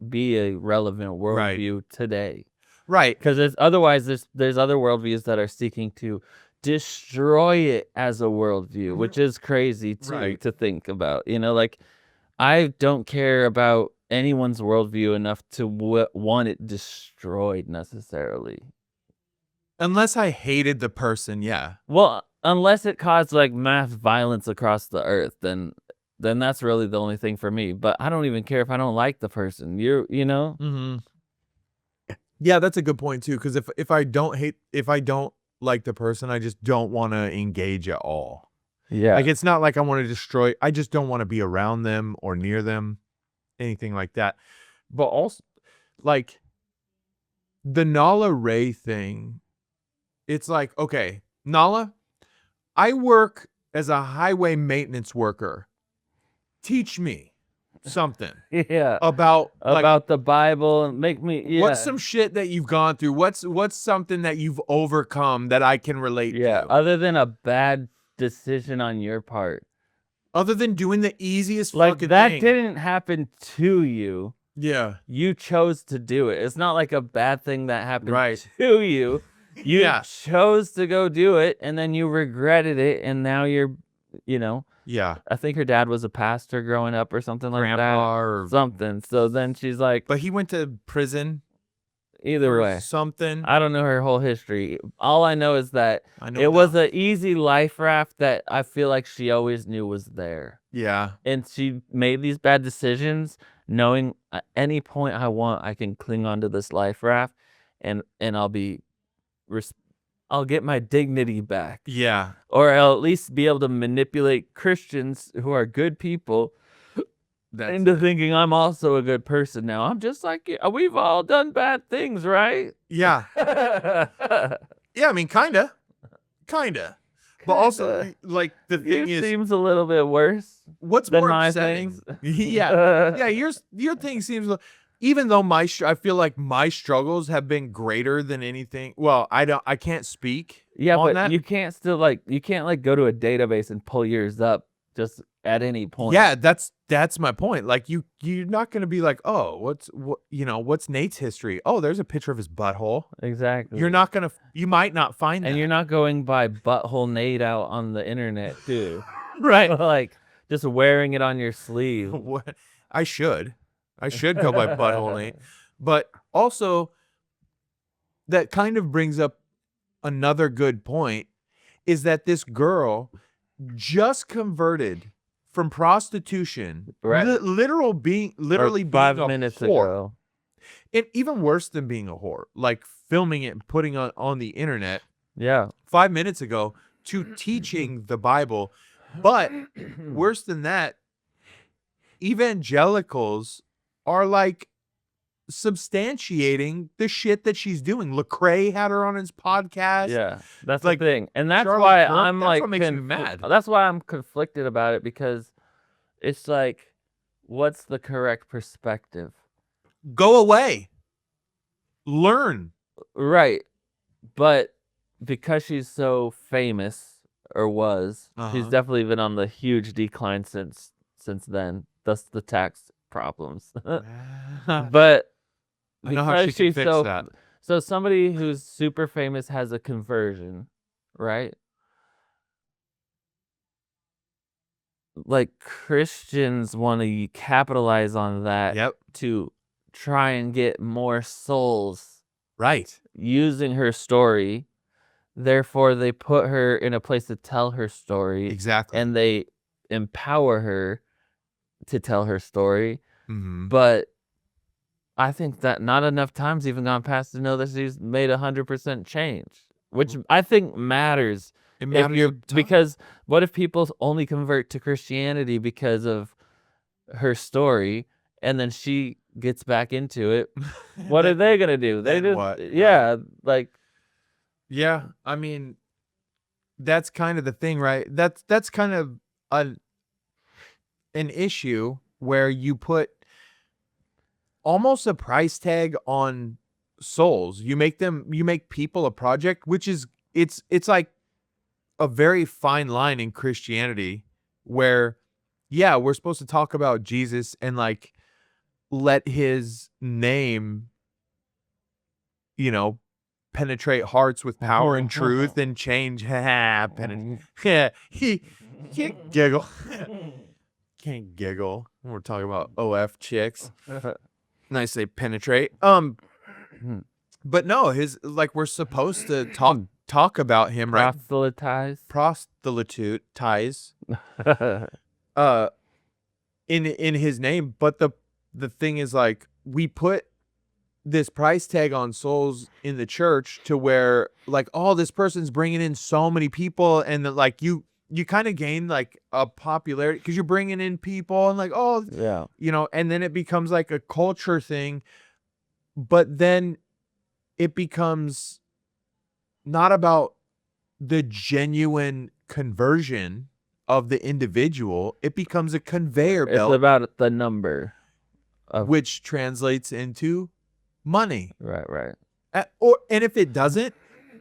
Speaker 2: be a relevant worldview today.
Speaker 1: Right.
Speaker 2: Because otherwise there's other worldviews that are seeking to destroy it as a worldview, which is crazy too, to think about. Like, I don't care about anyone's worldview enough to want it destroyed necessarily.
Speaker 1: Unless I hated the person,
Speaker 2: Well, unless it caused like mass violence across the earth, then that's really the only thing for me. But I don't even care if I don't like the person.
Speaker 1: Yeah, that's a good point too. Because if I don't like the person, I just don't want to engage at all.
Speaker 2: Yeah.
Speaker 1: Like, it's not like I want to destroy. I just don't want to be around them or near them, anything like that. But also, like, the Nala Ray thing, it's like, okay, Nala, I work as a highway maintenance worker. Teach me something
Speaker 2: Yeah.
Speaker 1: about
Speaker 2: The Bible and make me. Yeah.
Speaker 1: what's some shit that you've gone through? What's something that you've overcome that I can relate to?
Speaker 2: Other than a bad decision on your part.
Speaker 1: Other than doing the easiest
Speaker 2: Like,
Speaker 1: fucking
Speaker 2: that
Speaker 1: thing.
Speaker 2: didn't happen to you.
Speaker 1: Yeah.
Speaker 2: You chose to do it. It's not like a bad thing that happened
Speaker 1: Right.
Speaker 2: to you. You
Speaker 1: Yeah.
Speaker 2: chose to go do it, and then you regretted it, and now you're,
Speaker 1: Yeah.
Speaker 2: I think her dad was a pastor growing up or something like
Speaker 1: Grandpa
Speaker 2: that.
Speaker 1: or
Speaker 2: Something. So then she's like,
Speaker 1: but he went to prison
Speaker 2: either
Speaker 1: or
Speaker 2: way.
Speaker 1: something.
Speaker 2: I don't know her whole history. All I know is that
Speaker 1: I know
Speaker 2: it was
Speaker 1: now.
Speaker 2: an easy life raft that I feel like she always knew was there.
Speaker 1: Yeah.
Speaker 2: And she made these bad decisions knowing at any point I want, I can cling onto this life raft and I'll be, I'll get my dignity back.
Speaker 1: Yeah.
Speaker 2: Or I'll at least be able to manipulate Christians who are good people into thinking I'm also a good person now. I'm just like you. We've all done bad things, right?
Speaker 1: Yeah. Yeah, I mean, kinda. But also, like, the thing
Speaker 2: Yours
Speaker 1: is,
Speaker 2: seems a little bit worse
Speaker 1: what's
Speaker 2: than
Speaker 1: more
Speaker 2: my
Speaker 1: upsetting?
Speaker 2: things.
Speaker 1: Yeah. Your thing seems, even though I feel like my struggles have been greater than anything. Well, I can't speak.
Speaker 2: Yeah,
Speaker 1: on
Speaker 2: but
Speaker 1: that.
Speaker 2: you can't you can't go to a database and pull yours up just at any point.
Speaker 1: Yeah, that's my point. Like, you're not gonna be like, oh, what's Nate's history? Oh, there's a picture of his butthole.
Speaker 2: Exactly.
Speaker 1: You might not find that.
Speaker 2: And you're not going by butthole Nate out on the internet, too.
Speaker 1: right.
Speaker 2: Like, just wearing it on your sleeve.
Speaker 1: I should go by butthole Nate. But also, that kind of brings up another good point, is that this girl just converted from prostitution,
Speaker 2: Right.
Speaker 1: literally being
Speaker 2: 5
Speaker 1: a
Speaker 2: minutes
Speaker 1: whore.
Speaker 2: ago.
Speaker 1: And even worse than being a whore, like filming it and putting it on the internet
Speaker 2: Yeah.
Speaker 1: 5 minutes ago, to teaching the Bible. But worse than that, evangelicals are like substantiating the shit that she's doing. Lecrae had her on his podcast.
Speaker 2: Yeah, that's
Speaker 1: like,
Speaker 2: the thing. And that's
Speaker 1: Charlie
Speaker 2: why
Speaker 1: Kirk,
Speaker 2: I'm
Speaker 1: that's
Speaker 2: like,
Speaker 1: what makes me mad.
Speaker 2: That's why I'm conflicted about it, because it's like, what's the correct perspective?
Speaker 1: Go away. Learn.
Speaker 2: Right. But because she's so famous, or was, she's definitely been on the huge decline since then. Thus the tax problems. But
Speaker 1: I know how she can fix that.
Speaker 2: So somebody who's super famous has a conversion, right? Like, Christians want to capitalize on that.
Speaker 1: Yep.
Speaker 2: To try and get more souls.
Speaker 1: Right.
Speaker 2: Using her story. Therefore, they put her in a place to tell her story.
Speaker 1: Exactly.
Speaker 2: And they empower her to tell her story.
Speaker 1: Mm-hmm.
Speaker 2: But I think that not enough time's even gone past to know that she's made 100% change, which I think matters.
Speaker 1: It matters
Speaker 2: because what if people only convert to Christianity because of her story, and then she gets back into it? What are they gonna do? They just
Speaker 1: what? Yeah, I mean, that's kind of the thing, right? That's kind of an issue where you put almost a price tag on souls. You make people a project, which is it's like a very fine line in Christianity, where, yeah, we're supposed to talk about Jesus and like let his name, penetrate hearts with power and truth and change. Yeah, he can't giggle. Can't giggle when we're talking about OF chicks. Nice, they penetrate. But no, we're supposed to talk about him, right? Prostitute ties. In his name, but the thing is, like, we put this price tag on souls in the church to where like, oh, this person's bringing in so many people, and that like you kind of gain like a popularity because you're bringing in people and like, oh,
Speaker 2: Yeah.
Speaker 1: you know, and then it becomes like a culture thing, but then it becomes not about the genuine conversion of the individual. It becomes a conveyor
Speaker 2: It's
Speaker 1: belt,
Speaker 2: about the number of
Speaker 1: which translates into money.
Speaker 2: right.
Speaker 1: And if it doesn't,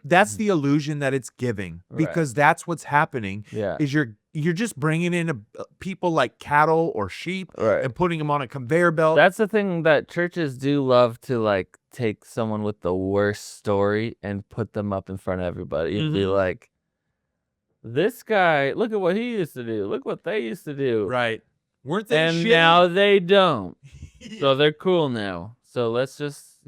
Speaker 1: that's the illusion that it's giving, because that's what's happening.
Speaker 2: Yeah.
Speaker 1: Is you're just bringing in people like cattle or sheep
Speaker 2: Right.
Speaker 1: and putting them on a conveyor belt.
Speaker 2: That's the thing that churches do love to like take someone with the worst story and put them up in front of everybody and be like, this guy, look at what he used to do. Look what they used to do.
Speaker 1: Right. Weren't they
Speaker 2: And
Speaker 1: shitty?
Speaker 2: now they don't. So they're cool now. So let's just,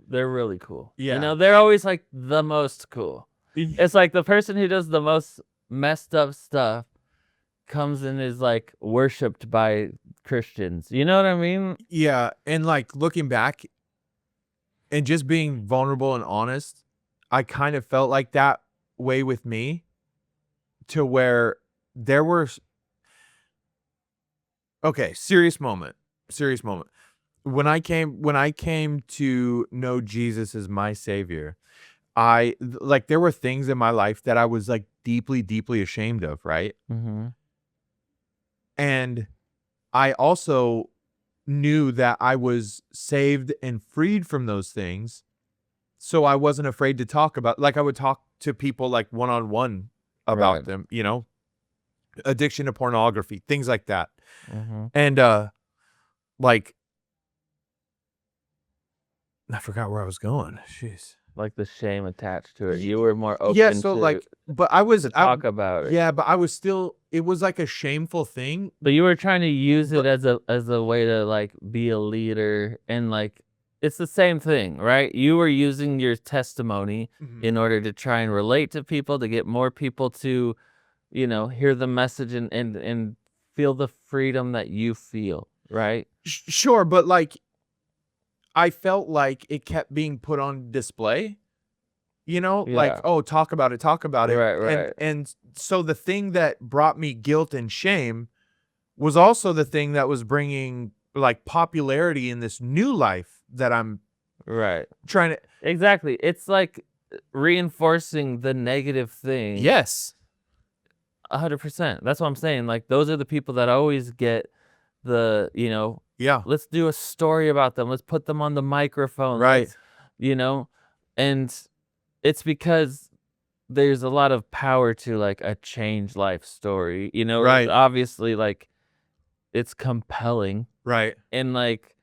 Speaker 2: they're really cool.
Speaker 1: Yeah.
Speaker 2: You know, they're always like the most cool. It's like the person who does the most messed up stuff comes and is like worshipped by Christians. You know what I mean?
Speaker 1: Yeah. And like looking back and just being vulnerable and honest, I kind of felt like that way with me, to where there were, okay, serious moment. When I came to know Jesus as my savior, there were things in my life that I was like deeply, deeply ashamed of. Right.
Speaker 2: Mm-hmm.
Speaker 1: And I also knew that I was saved and freed from those things. So I wasn't afraid to talk about, like I would talk to people like one-on-one about them, you know, addiction to pornography, things like that. And like, I forgot where I was going. Jeez.
Speaker 2: Like the shame attached to it. You were more open
Speaker 1: So
Speaker 2: to,
Speaker 1: like, but I was,
Speaker 2: to talk about it.
Speaker 1: yeah, but I was still, it was like a shameful thing.
Speaker 2: But you were trying to use it as a way to like be a leader, and like it's the same thing, right? You were using your testimony in order to try and relate to people, to get more people to, you know, hear the message and feel the freedom that you feel, right?
Speaker 1: Sure, but like, I felt like it kept being put on display, you know, like, oh, talk about it.
Speaker 2: Right.
Speaker 1: And so the thing that brought me guilt and shame was also the thing that was bringing like popularity in this new life that I'm trying to.
Speaker 2: Exactly. It's like reinforcing the negative thing.
Speaker 1: Yes.
Speaker 2: 100%. That's what I'm saying. Like, those are the people that always get the, you know, let's do a story about them. Let's put them on the microphone.
Speaker 1: Right.
Speaker 2: You know, and it's because there's a lot of power to like a changed life story, you know,
Speaker 1: Right.
Speaker 2: Obviously, like it's compelling.
Speaker 1: Right.
Speaker 2: And like,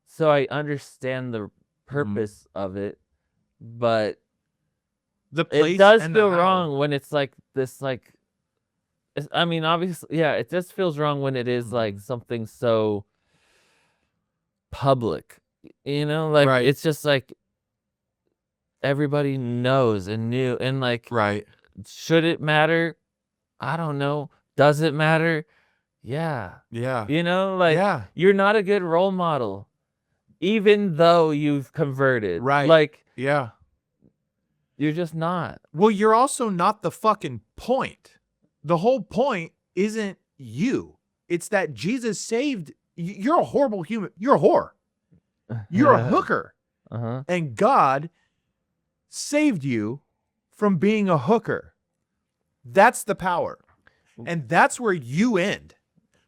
Speaker 2: so I understand the purpose of it, but
Speaker 1: the place
Speaker 2: it does
Speaker 1: and the
Speaker 2: feel
Speaker 1: how.
Speaker 2: wrong when it's like this, like, I mean, obviously, yeah, it just feels wrong when it is like something so public, you know, like it's just like everybody knows and knew, and like, should it matter? I don't know. Does it matter? Yeah. You know, like, you're not a good role model, even though you've converted. Like, you're just not.
Speaker 1: Well, you're also not the fucking point. The whole point isn't you. It's that Jesus saved. You're a horrible human. You're a whore. You're a hooker. And God saved you from being a hooker. That's the power. And that's where you end.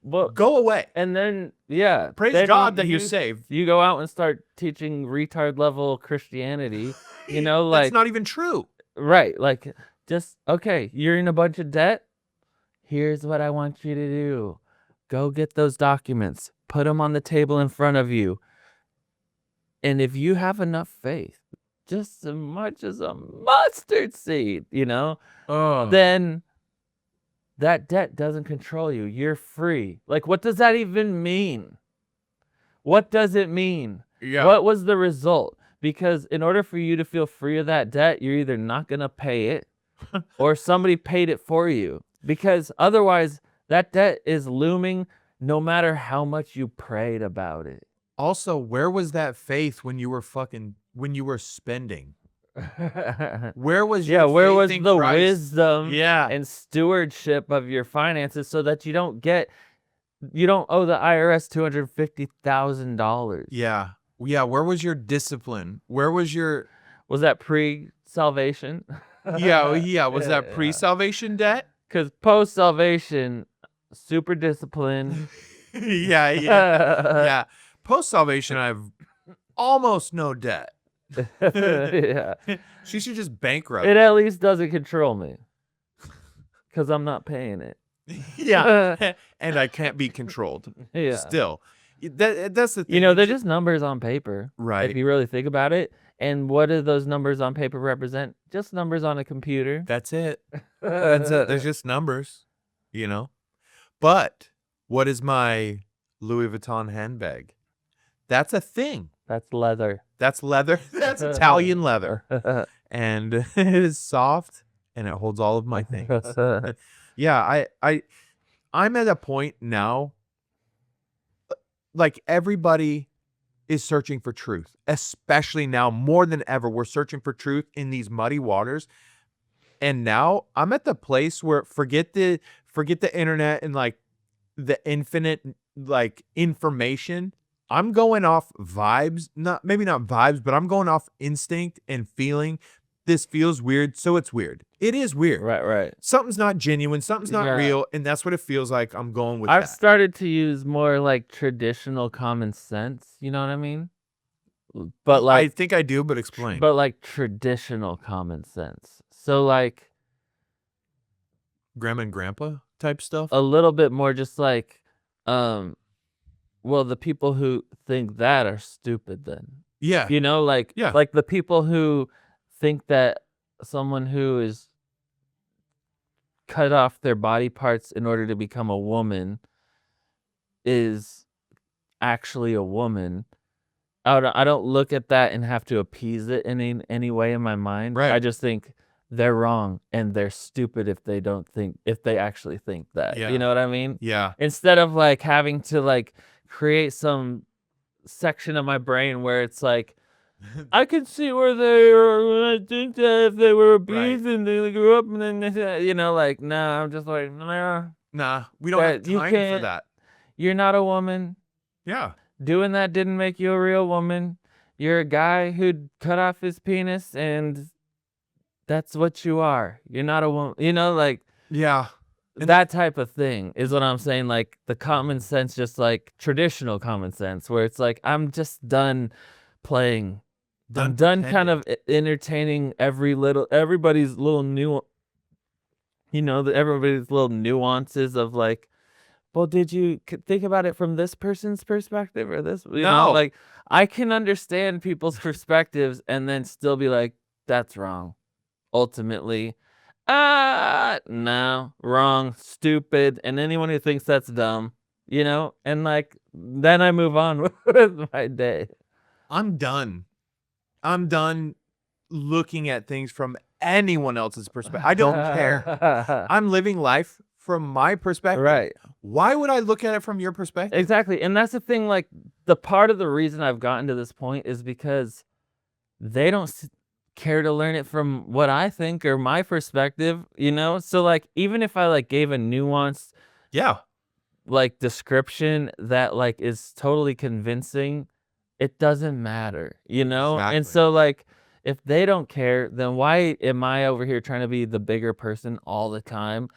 Speaker 2: Well,
Speaker 1: go away.
Speaker 2: And then,
Speaker 1: praise
Speaker 2: then
Speaker 1: God that you're saved.
Speaker 2: You go out and start teaching retard level Christianity, you know, like.
Speaker 1: That's not even true.
Speaker 2: Right. Like, just, okay, you're in a bunch of debt. Here's what I want you to do. Go get those documents. Put them on the table in front of you. And if you have enough faith, just as much as a mustard seed, you know, then that debt doesn't control you. You're free. Like, what does that even mean? What does it mean? What was the result? Because in order for you to feel free of that debt, you're either not going to pay it or somebody paid it for you. Because otherwise, that debt is looming no matter how much you prayed about it.
Speaker 1: Also, where was that faith when you were spending? Where was
Speaker 2: Yeah,
Speaker 1: your
Speaker 2: where
Speaker 1: faith
Speaker 2: was
Speaker 1: in
Speaker 2: the
Speaker 1: Christ?
Speaker 2: wisdom
Speaker 1: Yeah.
Speaker 2: and stewardship of your finances so that you don't owe the IRS $250,000?
Speaker 1: Yeah. Yeah, where was your discipline? Where was your
Speaker 2: Was that pre-salvation?
Speaker 1: yeah, was that pre-salvation debt?
Speaker 2: Because post-salvation, super disciplined.
Speaker 1: yeah. Yeah. Post-salvation, I have almost no debt.
Speaker 2: Yeah.
Speaker 1: She should just bankrupt.
Speaker 2: It at least doesn't control me. Because I'm not paying it.
Speaker 1: Yeah. And I can't be controlled.
Speaker 2: Yeah.
Speaker 1: Still. That's the thing.
Speaker 2: You know, they're just numbers on paper.
Speaker 1: Right.
Speaker 2: If you really think about it. And what do those numbers on paper represent? Just numbers on a computer.
Speaker 1: That's it. That's it. There's just numbers, you know? But what is my Louis Vuitton handbag? That's a thing.
Speaker 2: That's leather.
Speaker 1: That's leather. That's Italian leather. And it is soft and it holds all of my things. Yeah, I'm at a point now, like everybody is searching for truth, especially now more than ever. We're searching for truth in these muddy waters. And now I'm at the place where forget the internet and like the infinite like information. I'm going off vibes, maybe not vibes, but I'm going off instinct and feeling. This feels weird, so it's weird. It is weird.
Speaker 2: Right.
Speaker 1: Something's not genuine, something's not real, and that's what it feels like. I'm going with
Speaker 2: I've
Speaker 1: that.
Speaker 2: started to use more like traditional common sense, you know what I mean? But like
Speaker 1: I think I do, but explain.
Speaker 2: But like traditional common sense. So like
Speaker 1: Grandma and grandpa type stuff?
Speaker 2: a little bit more just like well, the people who think that are stupid then.
Speaker 1: Yeah.
Speaker 2: You know, like
Speaker 1: Yeah.
Speaker 2: like the people who think that someone who is cut off their body parts in order to become a woman is actually a woman. I don't look at that and have to appease it in any way in my mind.
Speaker 1: Right.
Speaker 2: I just think they're wrong and they're stupid if they actually think that.
Speaker 1: Yeah.
Speaker 2: You know what I mean?
Speaker 1: Yeah.
Speaker 2: Instead of like having to like create some section of my brain where it's like I could see where they are. I think that if they were abused and they grew up and then you know, like, nah, I'm just like, nah.
Speaker 1: Nah, we don't have
Speaker 2: You
Speaker 1: time for
Speaker 2: can't-
Speaker 1: that.
Speaker 2: You're not a woman.
Speaker 1: Yeah.
Speaker 2: Doing that didn't make you a real woman. You're a guy who cut off his penis and that's what you are. You're not a woman. You know, like
Speaker 1: Yeah. And
Speaker 2: that type of thing is what I'm saying. Like the common sense, just like traditional common sense, where it's like, I'm just done playing. I'm done kind of entertaining everybody's little everybody's little nuances of like, well, did you think about it from this person's perspective or this? You know,
Speaker 1: No.
Speaker 2: like I can understand people's perspectives and then still be like, that's wrong. Ultimately, no, wrong, stupid. And anyone who thinks that's dumb, you know, and like, then I move on with my day.
Speaker 1: I'm done looking at things from anyone else's perspective. I don't care. I'm living life from my perspective.
Speaker 2: Right.
Speaker 1: Why would I look at it from your perspective?
Speaker 2: Exactly. And that's the thing, like the part of the reason I've gotten to this point is because they don't care to learn it from what I think or my perspective, you know? So like, even if I like gave a nuanced
Speaker 1: Yeah.
Speaker 2: like description that like is totally convincing, it doesn't matter, you know? And
Speaker 1: Exactly.
Speaker 2: so like, if they don't care, then why am I over here trying to be the bigger person all the time?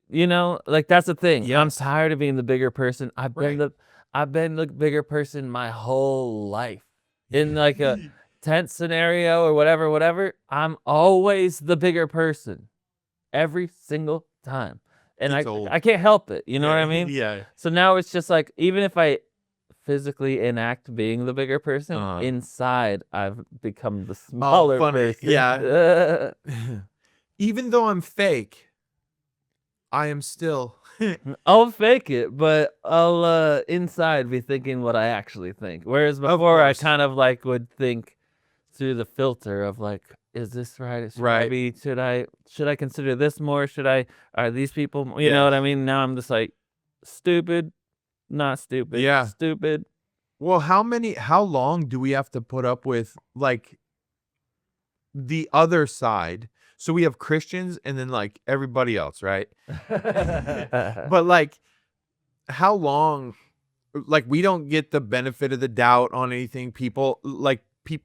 Speaker 2: You know, like that's the thing. I'm
Speaker 1: Yes.
Speaker 2: tired of being the bigger person. I've been
Speaker 1: Right.
Speaker 2: the bigger person my whole life. In like a tense scenario or whatever, I'm always the bigger person. Every single time. And
Speaker 1: It's old.
Speaker 2: I can't help it. You know what I mean?
Speaker 1: Yeah.
Speaker 2: So now it's just like, even if I physically enact being the bigger person, inside I've become the smaller
Speaker 1: funny.
Speaker 2: person.
Speaker 1: Yeah. Even though I'm fake, I am still
Speaker 2: I'll fake it, but I'll inside be thinking what I actually think. Whereas before I
Speaker 1: course.
Speaker 2: kind of like would think through the filter of like, is this right? Should I consider this more? Are these people, you know what I mean? Now I'm just like, stupid, not stupid,
Speaker 1: Yeah.
Speaker 2: stupid,
Speaker 1: Well, how long do we have to put up with like the other side? So we have Christians and then like everybody else, right? But like how long, like we don't get the benefit of the doubt on anything. People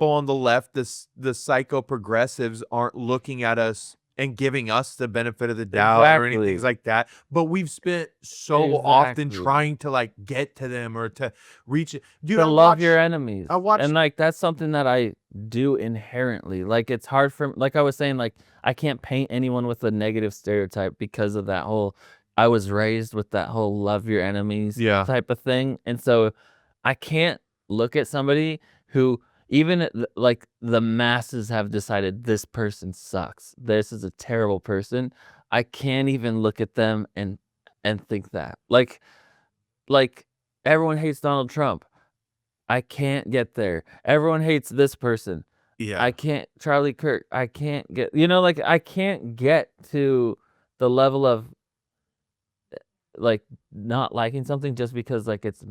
Speaker 1: on the left, the psycho progressives aren't looking at us and giving us the benefit of the doubt or anything
Speaker 2: Exactly.
Speaker 1: like that. But we've spent so often
Speaker 2: Exactly.
Speaker 1: trying to like get to them or to reach it. Dude,
Speaker 2: To
Speaker 1: I
Speaker 2: love your
Speaker 1: watched-
Speaker 2: enemies.
Speaker 1: I watched-
Speaker 2: And like that's something that I do inherently. Like it's hard for, like I was saying, like I can't paint anyone with a negative stereotype because of that whole, I was raised with that whole love your enemies
Speaker 1: Yeah.
Speaker 2: type of thing. And so I can't look at somebody who, even like the masses have decided this person sucks, this is a terrible person. I can't even look at them and think that. Like everyone hates Donald Trump. I can't get there. Everyone hates this person.
Speaker 1: Yeah.
Speaker 2: I can't, Charlie Kirk. I can't get, like I can't get to the level of like not liking something just because like it's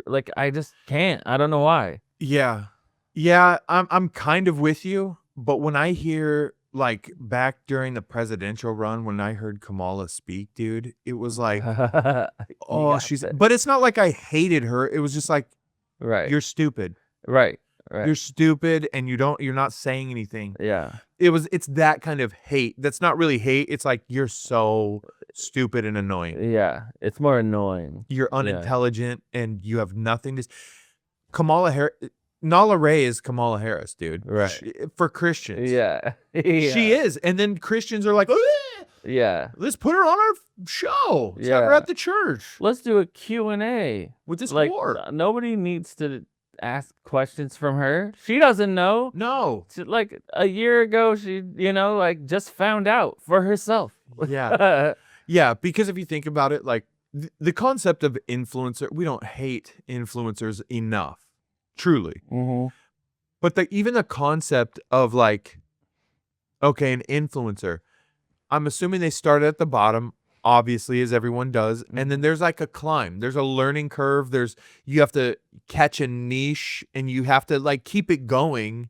Speaker 2: like I just can't. I don't know why.
Speaker 1: Yeah. Yeah, I'm kind of with you, but when I hear like back during the presidential run when I heard Kamala speak, dude, it was like, oh, but it's not like I hated her. It was just like,
Speaker 2: right.
Speaker 1: you're stupid.
Speaker 2: Right.
Speaker 1: You're stupid and you're not saying anything.
Speaker 2: Yeah.
Speaker 1: It's that kind of hate. That's not really hate. It's like you're so stupid and annoying.
Speaker 2: Yeah. It's more annoying.
Speaker 1: You're unintelligent and you have nothing to Kamala Harris. Nala Ray is Kamala Harris, dude.
Speaker 2: Right.
Speaker 1: For Christians.
Speaker 2: Yeah.
Speaker 1: She is. And then Christians are like,
Speaker 2: yeah,
Speaker 1: let's put her on our show. Let's have her
Speaker 2: Yeah.
Speaker 1: at the church
Speaker 2: let's do a Q&A.
Speaker 1: with this
Speaker 2: Like
Speaker 1: whore.
Speaker 2: nobody needs to ask questions from her. She doesn't know.
Speaker 1: No.
Speaker 2: Like a year ago, she, like just found out for herself.
Speaker 1: Yeah. Yeah, because if you think about it, like the concept of influencer, we don't hate influencers enough. Truly.
Speaker 2: Mm-hmm.
Speaker 1: But even the concept of like, okay, an influencer, I'm assuming they started at the bottom, obviously, as everyone does. And then there's like a climb. There's a learning curve. You have to catch a niche and you have to like keep it going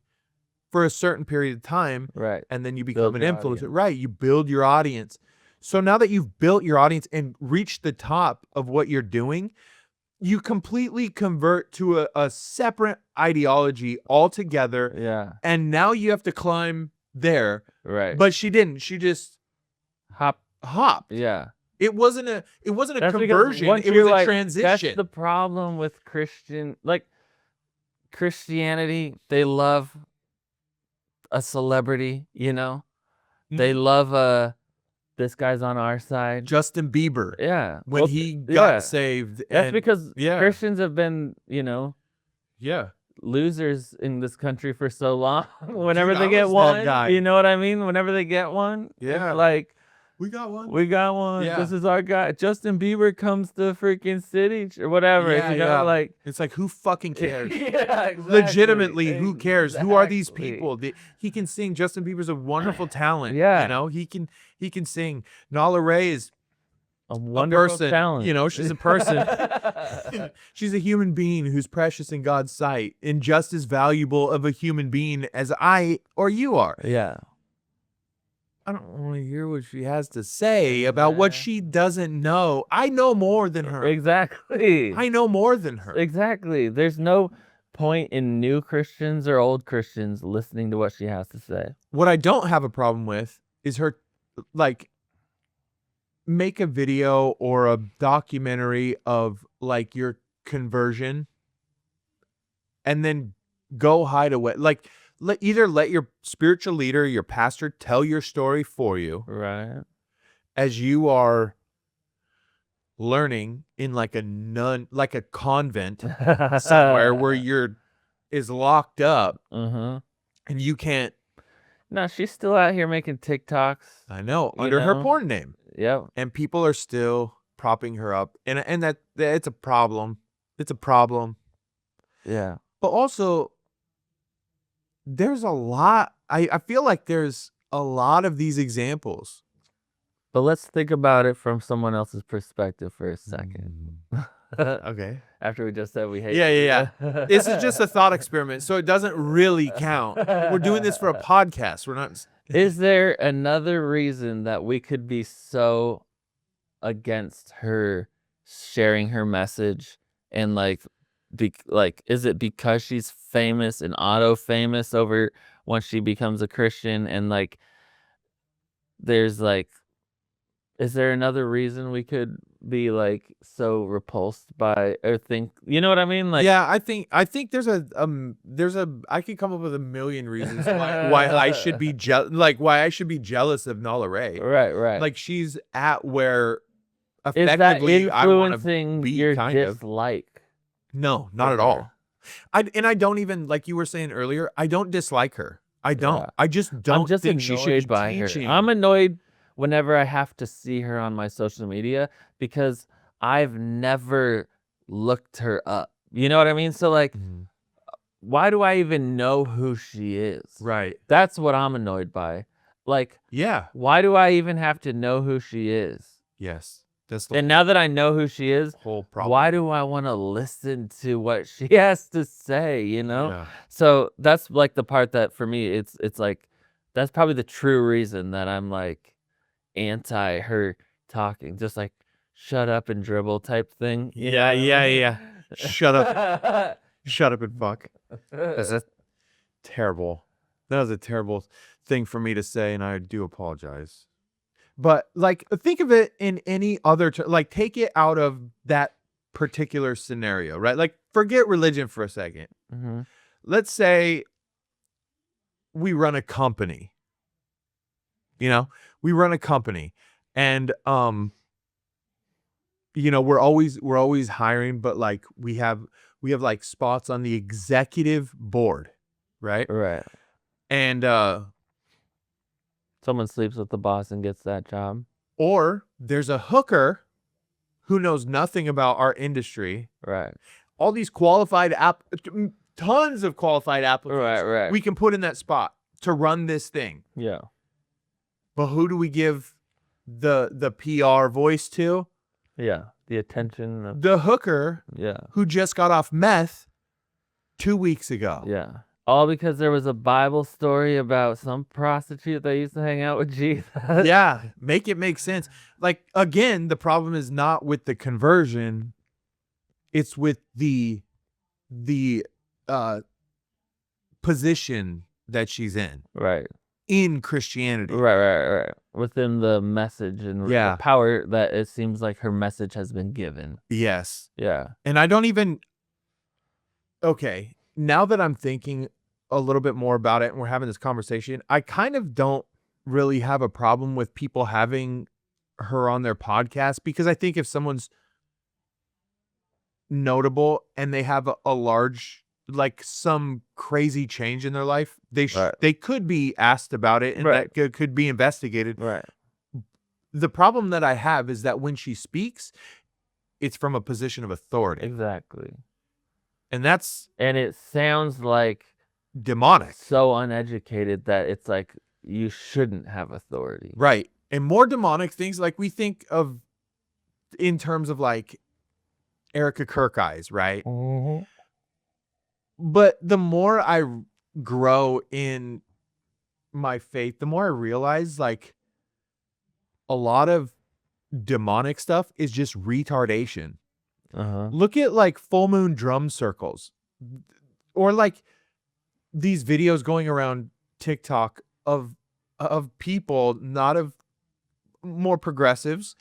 Speaker 1: for a certain period of time.
Speaker 2: Right.
Speaker 1: And then you become an
Speaker 2: your
Speaker 1: influencer.
Speaker 2: audience.
Speaker 1: Right. You build your audience. So now that you've built your audience and reached the top of what you're doing, you completely convert to a separate ideology altogether.
Speaker 2: Yeah.
Speaker 1: And now you have to climb there.
Speaker 2: Right.
Speaker 1: But she didn't. She just hopped.
Speaker 2: Yeah.
Speaker 1: It wasn't a
Speaker 2: That's because
Speaker 1: conversion.
Speaker 2: once
Speaker 1: It
Speaker 2: you're
Speaker 1: was a
Speaker 2: like,
Speaker 1: transition.
Speaker 2: That's the problem with Christianity. They love a celebrity, They love this guy's on our side.
Speaker 1: Justin Bieber.
Speaker 2: Yeah.
Speaker 1: When he got saved.
Speaker 2: That's because
Speaker 1: yeah.
Speaker 2: Christians have been,
Speaker 1: Yeah.
Speaker 2: losers in this country for so long. Whenever
Speaker 1: Dude,
Speaker 2: they
Speaker 1: I
Speaker 2: get
Speaker 1: was that
Speaker 2: one,
Speaker 1: guy.
Speaker 2: you know what I mean? Whenever they get one,
Speaker 1: Yeah.
Speaker 2: it's like,
Speaker 1: We got one.
Speaker 2: we got one.
Speaker 1: Yeah.
Speaker 2: This is our guy. Justin Bieber comes to freaking city or whatever.
Speaker 1: Yeah,
Speaker 2: Like,
Speaker 1: it's like, who fucking cares?
Speaker 2: yeah, exactly.
Speaker 1: Legitimately, who cares? Who are these
Speaker 2: Exactly.
Speaker 1: people? He can sing. Justin Bieber's a wonderful talent.
Speaker 2: Yeah.
Speaker 1: He can sing. Nala Ray is
Speaker 2: A
Speaker 1: a
Speaker 2: wonderful
Speaker 1: person.
Speaker 2: talent.
Speaker 1: She's a person. She's a human being who's precious in God's sight and just as valuable of a human being as I or you are.
Speaker 2: Yeah.
Speaker 1: I don't want to hear what she has to say about what she doesn't know. I know more than her.
Speaker 2: Exactly.
Speaker 1: I know more than her.
Speaker 2: Exactly. There's no point in new Christians or old Christians listening to what she has to say.
Speaker 1: What I don't have a problem with is her, like, make a video or a documentary of, like, your conversion and then go hide away. Like, either let your spiritual leader, your pastor, tell your story for you.
Speaker 2: Right.
Speaker 1: As you are learning in like a convent somewhere where is locked up and you can't.
Speaker 2: No, she's still out here making TikToks.
Speaker 1: I know,
Speaker 2: You
Speaker 1: under her
Speaker 2: know?
Speaker 1: porn name,
Speaker 2: Yep.
Speaker 1: and people are still propping her up, and that it's a problem. It's a problem.
Speaker 2: Yeah.
Speaker 1: But also, there's a lot. I feel like there's a lot of these examples.
Speaker 2: But let's think about it from someone else's perspective for a second.
Speaker 1: Okay.
Speaker 2: After we just said we hate
Speaker 1: Yeah,
Speaker 2: you.
Speaker 1: yeah, yeah. This is just a thought experiment, so it doesn't really count. We're doing this for a podcast. We're not.
Speaker 2: Is there another reason that we could be so against her sharing her message and like is it because she's famous and auto famous over once she becomes a Christian and like there's like is there another reason we could be like so repulsed by or think you know what I mean? Like
Speaker 1: Yeah, I think there's a I could come up with a million reasons why I should be why I should be jealous of Nala Ray.
Speaker 2: right.
Speaker 1: Like she's at where
Speaker 2: Is that
Speaker 1: effectively I want to
Speaker 2: influencing
Speaker 1: be
Speaker 2: your
Speaker 1: kind of.
Speaker 2: dislike?
Speaker 1: No, not at all. I don't even like you were saying earlier. I don't dislike her. I don't.
Speaker 2: Yeah.
Speaker 1: I just don't
Speaker 2: I'm just
Speaker 1: think she should
Speaker 2: annoyed
Speaker 1: be
Speaker 2: by her.
Speaker 1: teaching.
Speaker 2: I'm annoyed whenever I have to see her on my social media because I've never looked her up. You know what I mean? So like, why do I even know who she is?
Speaker 1: Right.
Speaker 2: That's what I'm annoyed by. Like,
Speaker 1: Yeah.
Speaker 2: why do I even have to know who she is?
Speaker 1: Yes. That's the
Speaker 2: And now that I know who she is,
Speaker 1: whole problem.
Speaker 2: why do I want to listen to what she has to say, you know?
Speaker 1: Yeah.
Speaker 2: So that's like the part that for me, it's like, that's probably the true reason that I'm like anti her talking, just like shut up and dribble type thing. you
Speaker 1: Yeah,
Speaker 2: know?
Speaker 1: yeah. Shut up. Shut up and fuck. That's terrible. That was a terrible thing for me to say, and I do apologize. But like, think of it in any other, like, take it out of that particular scenario, right? Like, forget religion for a second.
Speaker 2: Mhm.
Speaker 1: Let's say we run a company. You know, we run a company, and you know, we're always hiring, but like we have like spots on the executive board, right?
Speaker 2: Right.
Speaker 1: And
Speaker 2: Someone sleeps with the boss and gets that job.
Speaker 1: or there's a hooker who knows nothing about our industry.
Speaker 2: Right.
Speaker 1: All these qualified tons of qualified applicants
Speaker 2: Right.
Speaker 1: we can put in that spot to run this thing.
Speaker 2: Yeah.
Speaker 1: But who do we give the PR voice to?
Speaker 2: Yeah. The attention of,
Speaker 1: The hooker
Speaker 2: yeah.
Speaker 1: who just got off meth 2 weeks ago.
Speaker 2: Yeah. All because there was a Bible story about some prostitute that used to hang out with Jesus.
Speaker 1: Yeah, make it make sense. Like, again, the problem is not with the conversion, it's with the position that she's in
Speaker 2: Right.
Speaker 1: Christianity.
Speaker 2: Right. Within the message and
Speaker 1: Yeah.
Speaker 2: the power that it seems like her message has been given.
Speaker 1: Yes.
Speaker 2: Yeah.
Speaker 1: And I don't even, okay, now that I'm thinking a little bit more about it and we're having this conversation, I kind of don't really have a problem with people having her on their podcast, because I think if someone's notable and they have a large, like some crazy change in their life, they could be asked about it, and that could be investigated.
Speaker 2: Right.
Speaker 1: The problem that I have is that when she speaks, it's from a position of authority.
Speaker 2: Exactly.
Speaker 1: And
Speaker 2: it sounds like
Speaker 1: demonic.
Speaker 2: So uneducated that it's like you shouldn't have authority.
Speaker 1: Right. And more demonic things, like we think of in terms of like Erica Kirkeyes, right?
Speaker 2: Mm-hmm.
Speaker 1: But the more I grow in my faith, the more I realize like a lot of demonic stuff is just retardation. Look at like full moon drum circles, or like these videos going around TikTok of people, not of more progressives,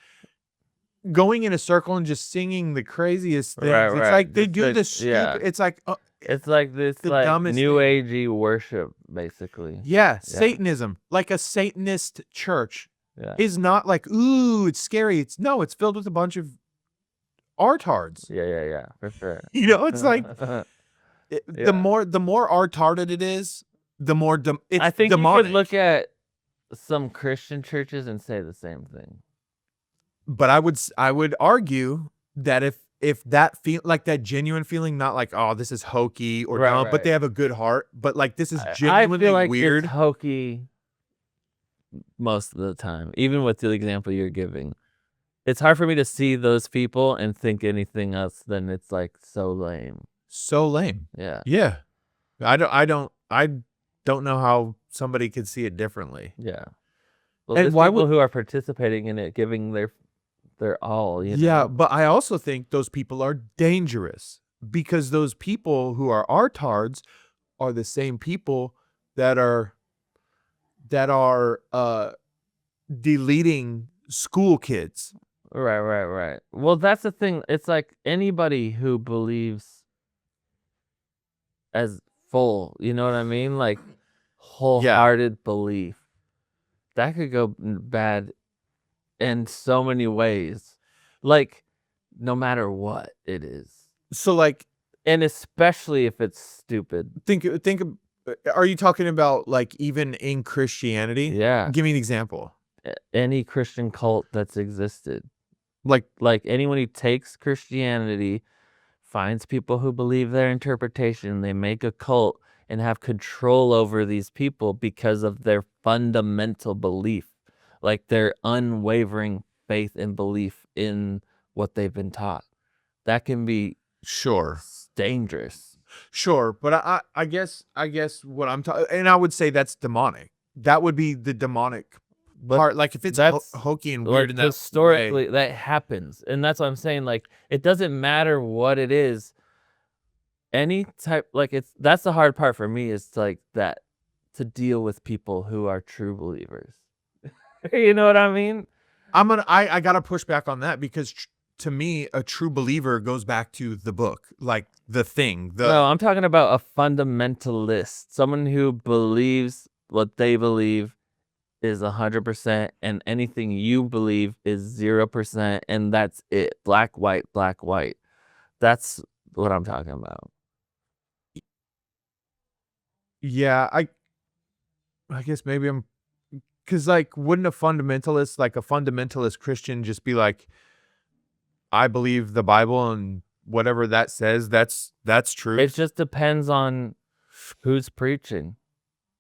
Speaker 1: going in a circle and just singing the craziest things.
Speaker 2: Right.
Speaker 1: It's like they do
Speaker 2: Like,
Speaker 1: this.
Speaker 2: yeah.
Speaker 1: It's like
Speaker 2: It's like this
Speaker 1: the
Speaker 2: like
Speaker 1: dumbest
Speaker 2: new
Speaker 1: thing.
Speaker 2: agey worship, basically.
Speaker 1: Yeah, Satanism, like a Satanist church,
Speaker 2: Yeah.
Speaker 1: is not like, ooh, it's scary. It's filled with a bunch of artards.
Speaker 2: Yeah, for sure.
Speaker 1: You know, it's like
Speaker 2: Yeah.
Speaker 1: the more artarded it is, the more it's
Speaker 2: I think
Speaker 1: demonic.
Speaker 2: you could look at some Christian churches and say the same thing.
Speaker 1: But I would argue that if that feel like that genuine feeling, not like, oh, this is hokey or dumb, but
Speaker 2: Right.
Speaker 1: they have a good heart, but like this is
Speaker 2: I
Speaker 1: genuinely
Speaker 2: feel like
Speaker 1: weird.
Speaker 2: it's hokey most of the time, even with the example you're giving. it's hard for me to see those people and think anything else than it's like so lame.
Speaker 1: So lame.
Speaker 2: Yeah.
Speaker 1: Yeah. I don't know how somebody could see it differently.
Speaker 2: Yeah. Well,
Speaker 1: And
Speaker 2: there's
Speaker 1: why
Speaker 2: people
Speaker 1: would-
Speaker 2: who are participating in it, giving their all. You
Speaker 1: Yeah,
Speaker 2: know?
Speaker 1: but I also think those people are dangerous because those people who are artards are the same people that are deleting school kids.
Speaker 2: Right. Well, that's the thing. It's like anybody who believes as full, you know what I mean? Like wholehearted belief. That could go bad in so many ways. Like no matter what it is.
Speaker 1: So like
Speaker 2: And especially if it's stupid.
Speaker 1: are you talking about like even in Christianity?
Speaker 2: Yeah.
Speaker 1: Give me an example.
Speaker 2: Any Christian cult that's existed.
Speaker 1: Like
Speaker 2: Anyone who takes Christianity, finds people who believe their interpretation, they make a cult and have control over these people because of their fundamental belief, like their unwavering faith and belief in what they've been taught. That can be
Speaker 1: sure.
Speaker 2: dangerous.
Speaker 1: Sure, but I guess what I'm talking, and I would say that's demonic. That would be the demonic part. Like if it's hokey and weird in that
Speaker 2: historically
Speaker 1: way.
Speaker 2: that happens, and that's what I'm saying. Like it doesn't matter what it is. Any type, like that's the hard part for me is like that to deal with people who are true believers. You know what I mean?
Speaker 1: I gotta push back on that because to me a true believer goes back to the book, like the thing.
Speaker 2: No, I'm talking about a fundamentalist, someone who believes what they believe is 100%, and anything you believe is 0%, and that's it. Black, white, black, white. That's what I'm talking about.
Speaker 1: Yeah, I guess maybe I'm, because like wouldn't a fundamentalist Christian just be like, I believe the Bible and whatever that says, that's true.
Speaker 2: It just depends on who's preaching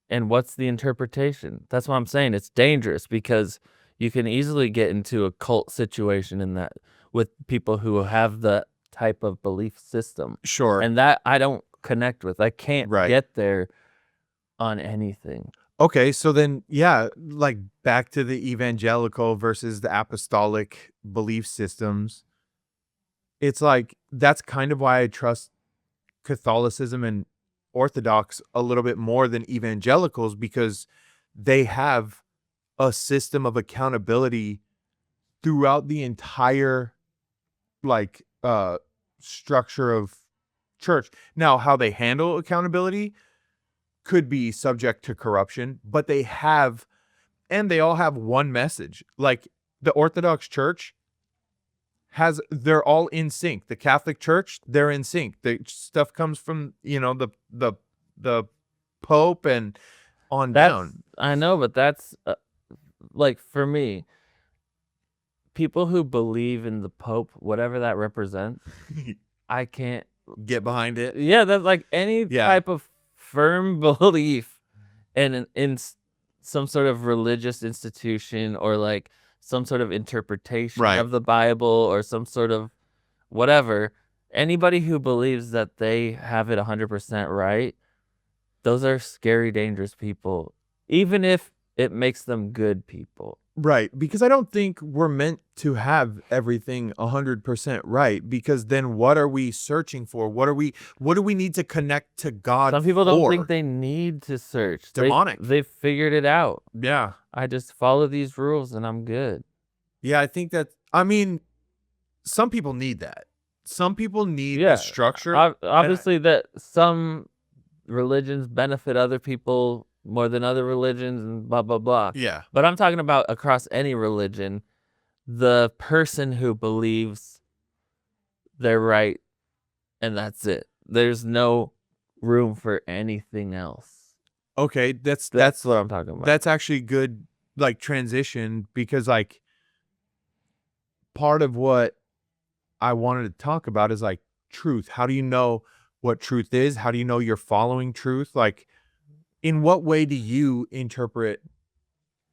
Speaker 2: and what's the interpretation. That's what I'm saying. It's dangerous because you can easily get into a cult situation in that with people who have the type of belief system.
Speaker 1: Sure.
Speaker 2: And that I don't connect with. I can't get there on anything.
Speaker 1: Okay, so then, yeah, like back to the evangelical versus the apostolic belief systems. It's like, that's kind of why I trust Catholicism and Orthodox a little bit more than evangelicals, because they have a system of accountability throughout the entire like structure of church. Now, how they handle accountability could be subject to corruption, but they all have one message. Like the Orthodox Church they're all in sync. The Catholic Church, they're in sync. The stuff comes from, the Pope and on down.
Speaker 2: I know, but that's like for me, people who believe in the Pope, whatever that represents, I can't
Speaker 1: get behind it.
Speaker 2: Yeah, that's like any type of firm belief in some sort of religious institution or like some sort of interpretation of the Bible or some sort of whatever. Anybody who believes that they have it 100% right, those are scary, dangerous people, even if it makes them good people.
Speaker 1: Right, because I don't think we're meant to have everything 100% right, because then what are we searching for? What do we need to connect to God for?
Speaker 2: Some people don't think they need to search.
Speaker 1: Demonic.
Speaker 2: They figured it out.
Speaker 1: Yeah.
Speaker 2: I just follow these rules and I'm good.
Speaker 1: Yeah, I think some people need that. Some people need the structure.
Speaker 2: Obviously that some religions benefit other people more than other religions and blah, blah, blah.
Speaker 1: Yeah.
Speaker 2: But I'm talking about across any religion, the person who believes they're right and that's it. There's no room for anything else.
Speaker 1: Okay, that's
Speaker 2: what I'm talking about.
Speaker 1: That's actually good, like, transition, because like part of what I wanted to talk about is like truth. How do you know what truth is? How do you know you're following truth? Like, in what way do you interpret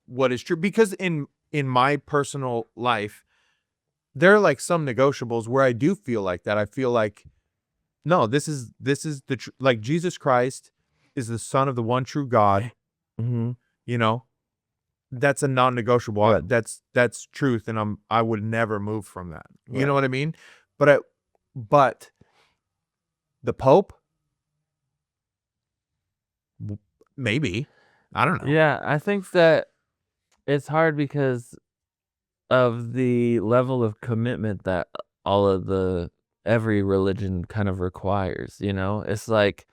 Speaker 1: what is true? Because in my personal life, there are like some negotiables where I do feel like that. I feel like, no, this is the like Jesus Christ is the Son of the one true God.
Speaker 2: Mm-hmm.
Speaker 1: You know, that's a non-negotiable.
Speaker 2: Right.
Speaker 1: That's truth, and I would never move from that. You
Speaker 2: Right.
Speaker 1: know what I mean? But the Pope, maybe, I don't know.
Speaker 2: Yeah, I think that it's hard because of the level of commitment that every religion kind of requires, you know? It's like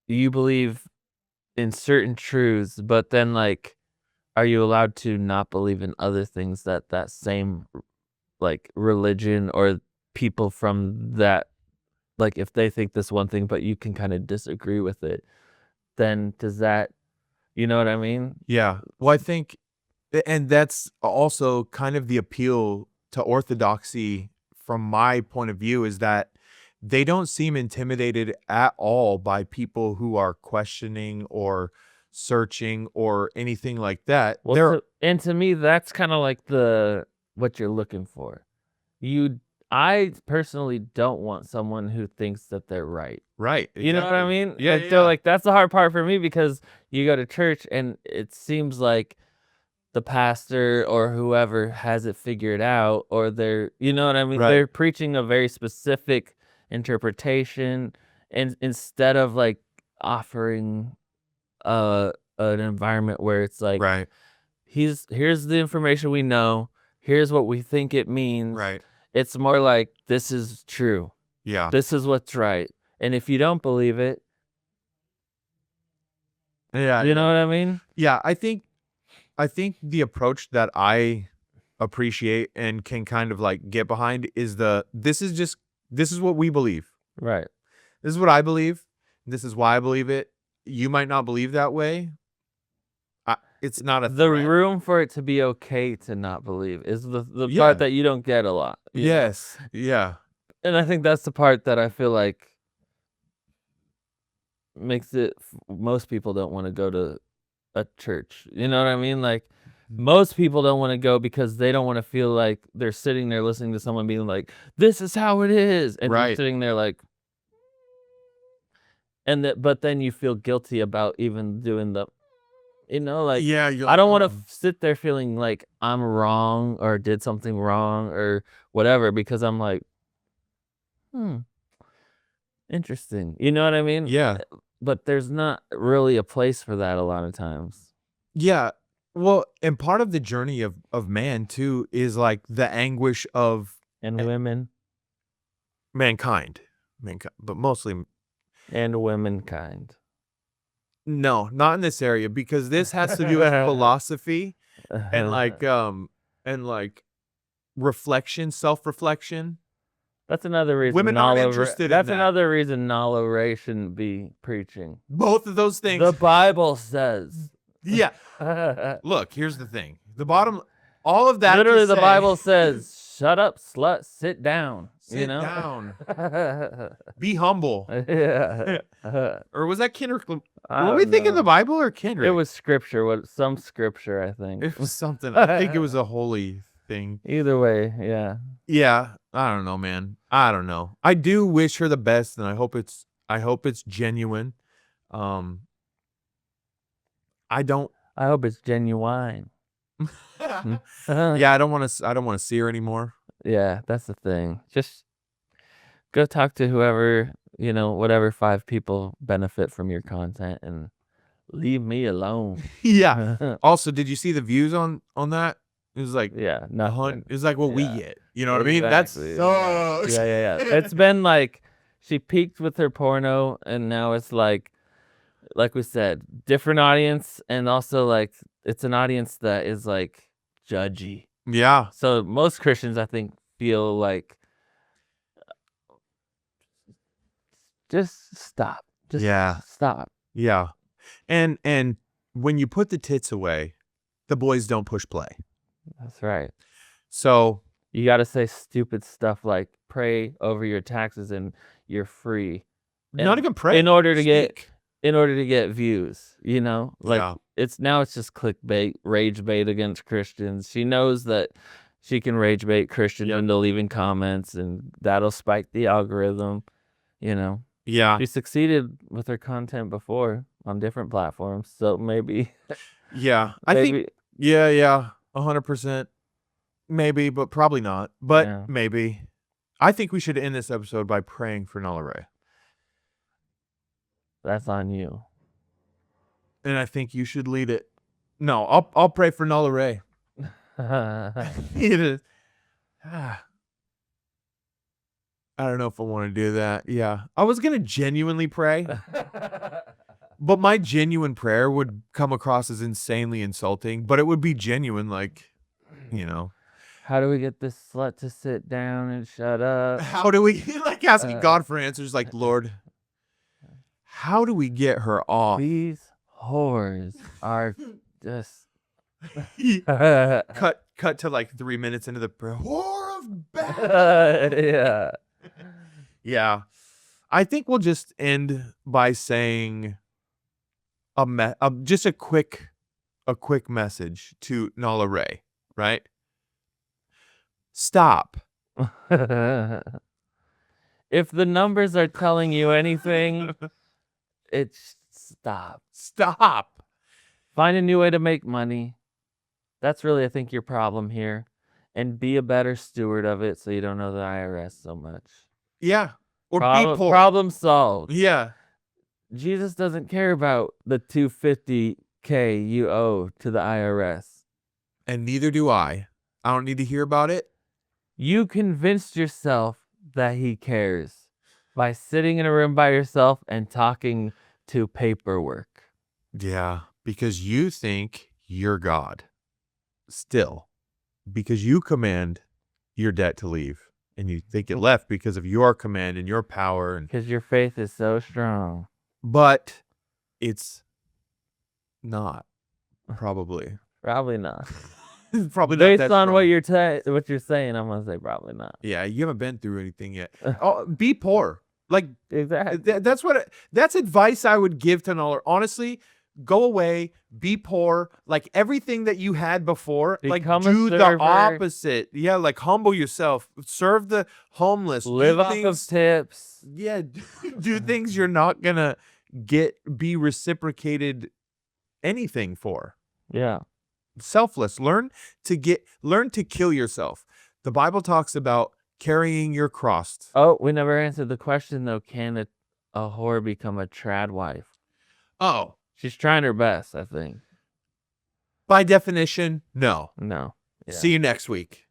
Speaker 2: you believe in certain truths, but then like are you allowed to not believe in other things that same like religion or people from that, like if they think this one thing but you can kind of disagree with it, then does that, you know what I mean?
Speaker 1: Yeah. Well, I think, and that's also kind of the appeal to orthodoxy from my point of view, is that they don't seem intimidated at all by people who are questioning or searching or anything like that.
Speaker 2: Well, and to me, that's kind of like what you're looking for. I personally don't want someone who thinks that they're right.
Speaker 1: Right.
Speaker 2: You know what I
Speaker 1: exactly.
Speaker 2: mean?
Speaker 1: Yeah.
Speaker 2: So like that's the hard part for me because you go to church and it seems like the pastor or whoever has it figured out, or they're, you know what I mean?
Speaker 1: Right.
Speaker 2: They're preaching a very specific interpretation, and instead of like offering an environment where it's like,
Speaker 1: Right.
Speaker 2: here's the information we know, here's what we think it means.
Speaker 1: Right.
Speaker 2: It's more like, this is true.
Speaker 1: Yeah.
Speaker 2: This is what's right. And if you don't believe it,
Speaker 1: Yeah.
Speaker 2: you know what I mean?
Speaker 1: Yeah. I think the approach that I appreciate and can kind of like get behind is this is what we believe.
Speaker 2: Right.
Speaker 1: This is what I believe. This is why I believe it. You might not believe that way. It's not a
Speaker 2: The
Speaker 1: threat.
Speaker 2: room for it to be okay to not believe is the
Speaker 1: Yeah.
Speaker 2: part that you don't get a lot. you know?
Speaker 1: Yes. Yeah.
Speaker 2: And I think that's the part that I feel like makes it, most people don't want to go to a church. You know what I mean? Like most people don't want to go because they don't want to feel like they're sitting there listening to someone being like, this is how it is. And you're
Speaker 1: Right.
Speaker 2: sitting there like, but then you feel guilty about even doing the, you know, like,
Speaker 1: Yeah. You're
Speaker 2: I don't want
Speaker 1: like,
Speaker 2: to sit there feeling like I'm wrong or did something wrong or whatever, because I'm like, interesting. You know what I mean?
Speaker 1: Yeah.
Speaker 2: But there's not really a place for that a lot of times.
Speaker 1: Yeah. Well, and part of the journey of man too is like the anguish of
Speaker 2: And women.
Speaker 1: mankind, but mostly
Speaker 2: And womankind.
Speaker 1: no, not in this area, because this has to do with philosophy and like reflection, self-reflection.
Speaker 2: That's another reason.
Speaker 1: Women aren't interested in
Speaker 2: That's
Speaker 1: that.
Speaker 2: another reason Nala Ray shouldn't be preaching.
Speaker 1: Both of those things.
Speaker 2: The Bible says.
Speaker 1: Yeah. Look, here's the thing. All of that. to
Speaker 2: Literally, the
Speaker 1: say-
Speaker 2: Bible says, "Shut up, slut, sit down."
Speaker 1: Sit
Speaker 2: you know?
Speaker 1: down. Be humble.
Speaker 2: Yeah.
Speaker 1: Or was that Kendrick?
Speaker 2: I
Speaker 1: Were we
Speaker 2: don't
Speaker 1: thinking
Speaker 2: know.
Speaker 1: the Bible or Kendrick?
Speaker 2: It was scripture. Some scripture, I think.
Speaker 1: It was something. I think it was a holy thing.
Speaker 2: Either way, yeah.
Speaker 1: Yeah. I don't know, man. I don't know. I do wish her the best, and I hope it's genuine. I don't.
Speaker 2: I hope it's genuine.
Speaker 1: Yeah, I don't want to see her anymore.
Speaker 2: Yeah, that's the thing. Just go talk to whoever, whatever 5 people benefit from your content, and leave me alone.
Speaker 1: Yeah. Also, did you see the views on that? It was like
Speaker 2: Yeah, nothing.
Speaker 1: It was like what we
Speaker 2: Yeah.
Speaker 1: get. You know what I mean? That's
Speaker 2: Exactly.
Speaker 1: so.
Speaker 2: Yeah. It's been like she peaked with her porno, and now it's like we said, different audience, and also like it's an audience that is like judgy.
Speaker 1: Yeah.
Speaker 2: So most Christians, I think, feel like just stop. Just
Speaker 1: Yeah.
Speaker 2: stop.
Speaker 1: Yeah. And when you put the tits away, the boys don't push play.
Speaker 2: That's right.
Speaker 1: So
Speaker 2: You got to say stupid stuff like pray over your taxes and you're free.
Speaker 1: not even pray.
Speaker 2: In order to get
Speaker 1: Speak.
Speaker 2: in order to get views, like
Speaker 1: Yeah.
Speaker 2: it's just clickbait, rage bait against Christians. She knows that she can rage bait Christians
Speaker 1: Yep.
Speaker 2: into leaving comments, and that'll spike the algorithm.
Speaker 1: Yeah.
Speaker 2: She succeeded with her content before on different platforms, so maybe
Speaker 1: Yeah. I think, yeah, 100%. Maybe, but probably not. But
Speaker 2: Yeah.
Speaker 1: maybe. I think we should end this episode by praying for Nala Ray.
Speaker 2: That's on you.
Speaker 1: And I think you should lead it. No, I'll pray for Nala Ray. It is. I don't know if I want to do that. Yeah. I was going to genuinely pray, but my genuine prayer would come across as insanely insulting, but it would be genuine, like,
Speaker 2: How do we get this slut to sit down and shut up?
Speaker 1: how do we, like, asking God for answers, like, Lord, how do we get her off?
Speaker 2: These whores are just
Speaker 1: Cut to like 3 minutes into the prayer. Whore of bad. Yeah. I think we'll just end by saying just a quick message to Nala Ray, right? Stop.
Speaker 2: If the numbers are telling you anything, it's stop.
Speaker 1: Stop.
Speaker 2: Find a new way to make money. That's really, I think, your problem here. And be a better steward of it so you don't owe the IRS so much.
Speaker 1: Yeah. Or be poor.
Speaker 2: Problem solved.
Speaker 1: Yeah.
Speaker 2: Jesus doesn't care about the $250K you owe to the IRS.
Speaker 1: And neither do I. I don't need to hear about it.
Speaker 2: You convinced yourself that he cares by sitting in a room by yourself and talking to paperwork.
Speaker 1: Yeah. Because you think you're God. Still. Because you command your debt to leave. And you think it left because of your command and your power.
Speaker 2: Because your faith is so strong.
Speaker 1: But it's not. Probably.
Speaker 2: Probably not.
Speaker 1: Probably not.
Speaker 2: Based
Speaker 1: that
Speaker 2: on
Speaker 1: strong.
Speaker 2: what you're saying, I'm gonna say probably not.
Speaker 1: Yeah, you haven't been through anything yet. Oh, be poor. Like,
Speaker 2: Exactly.
Speaker 1: that's advice I would give to Nala. Honestly, go away, be poor. Like everything that you had before,
Speaker 2: Become
Speaker 1: like
Speaker 2: a
Speaker 1: do the
Speaker 2: server.
Speaker 1: opposite. Yeah, like humble yourself, serve the homeless,
Speaker 2: Live
Speaker 1: do
Speaker 2: off
Speaker 1: things,
Speaker 2: of tips.
Speaker 1: Yeah, do things you're not gonna be reciprocated anything for.
Speaker 2: Yeah.
Speaker 1: Selfless. Learn to kill yourself. The Bible talks about carrying your cross.
Speaker 2: Oh, we never answered the question though. Can a whore become a trad wife?
Speaker 1: Oh,
Speaker 2: She's trying her best, I think.
Speaker 1: by definition, no.
Speaker 2: No. Yeah.
Speaker 1: See you next week.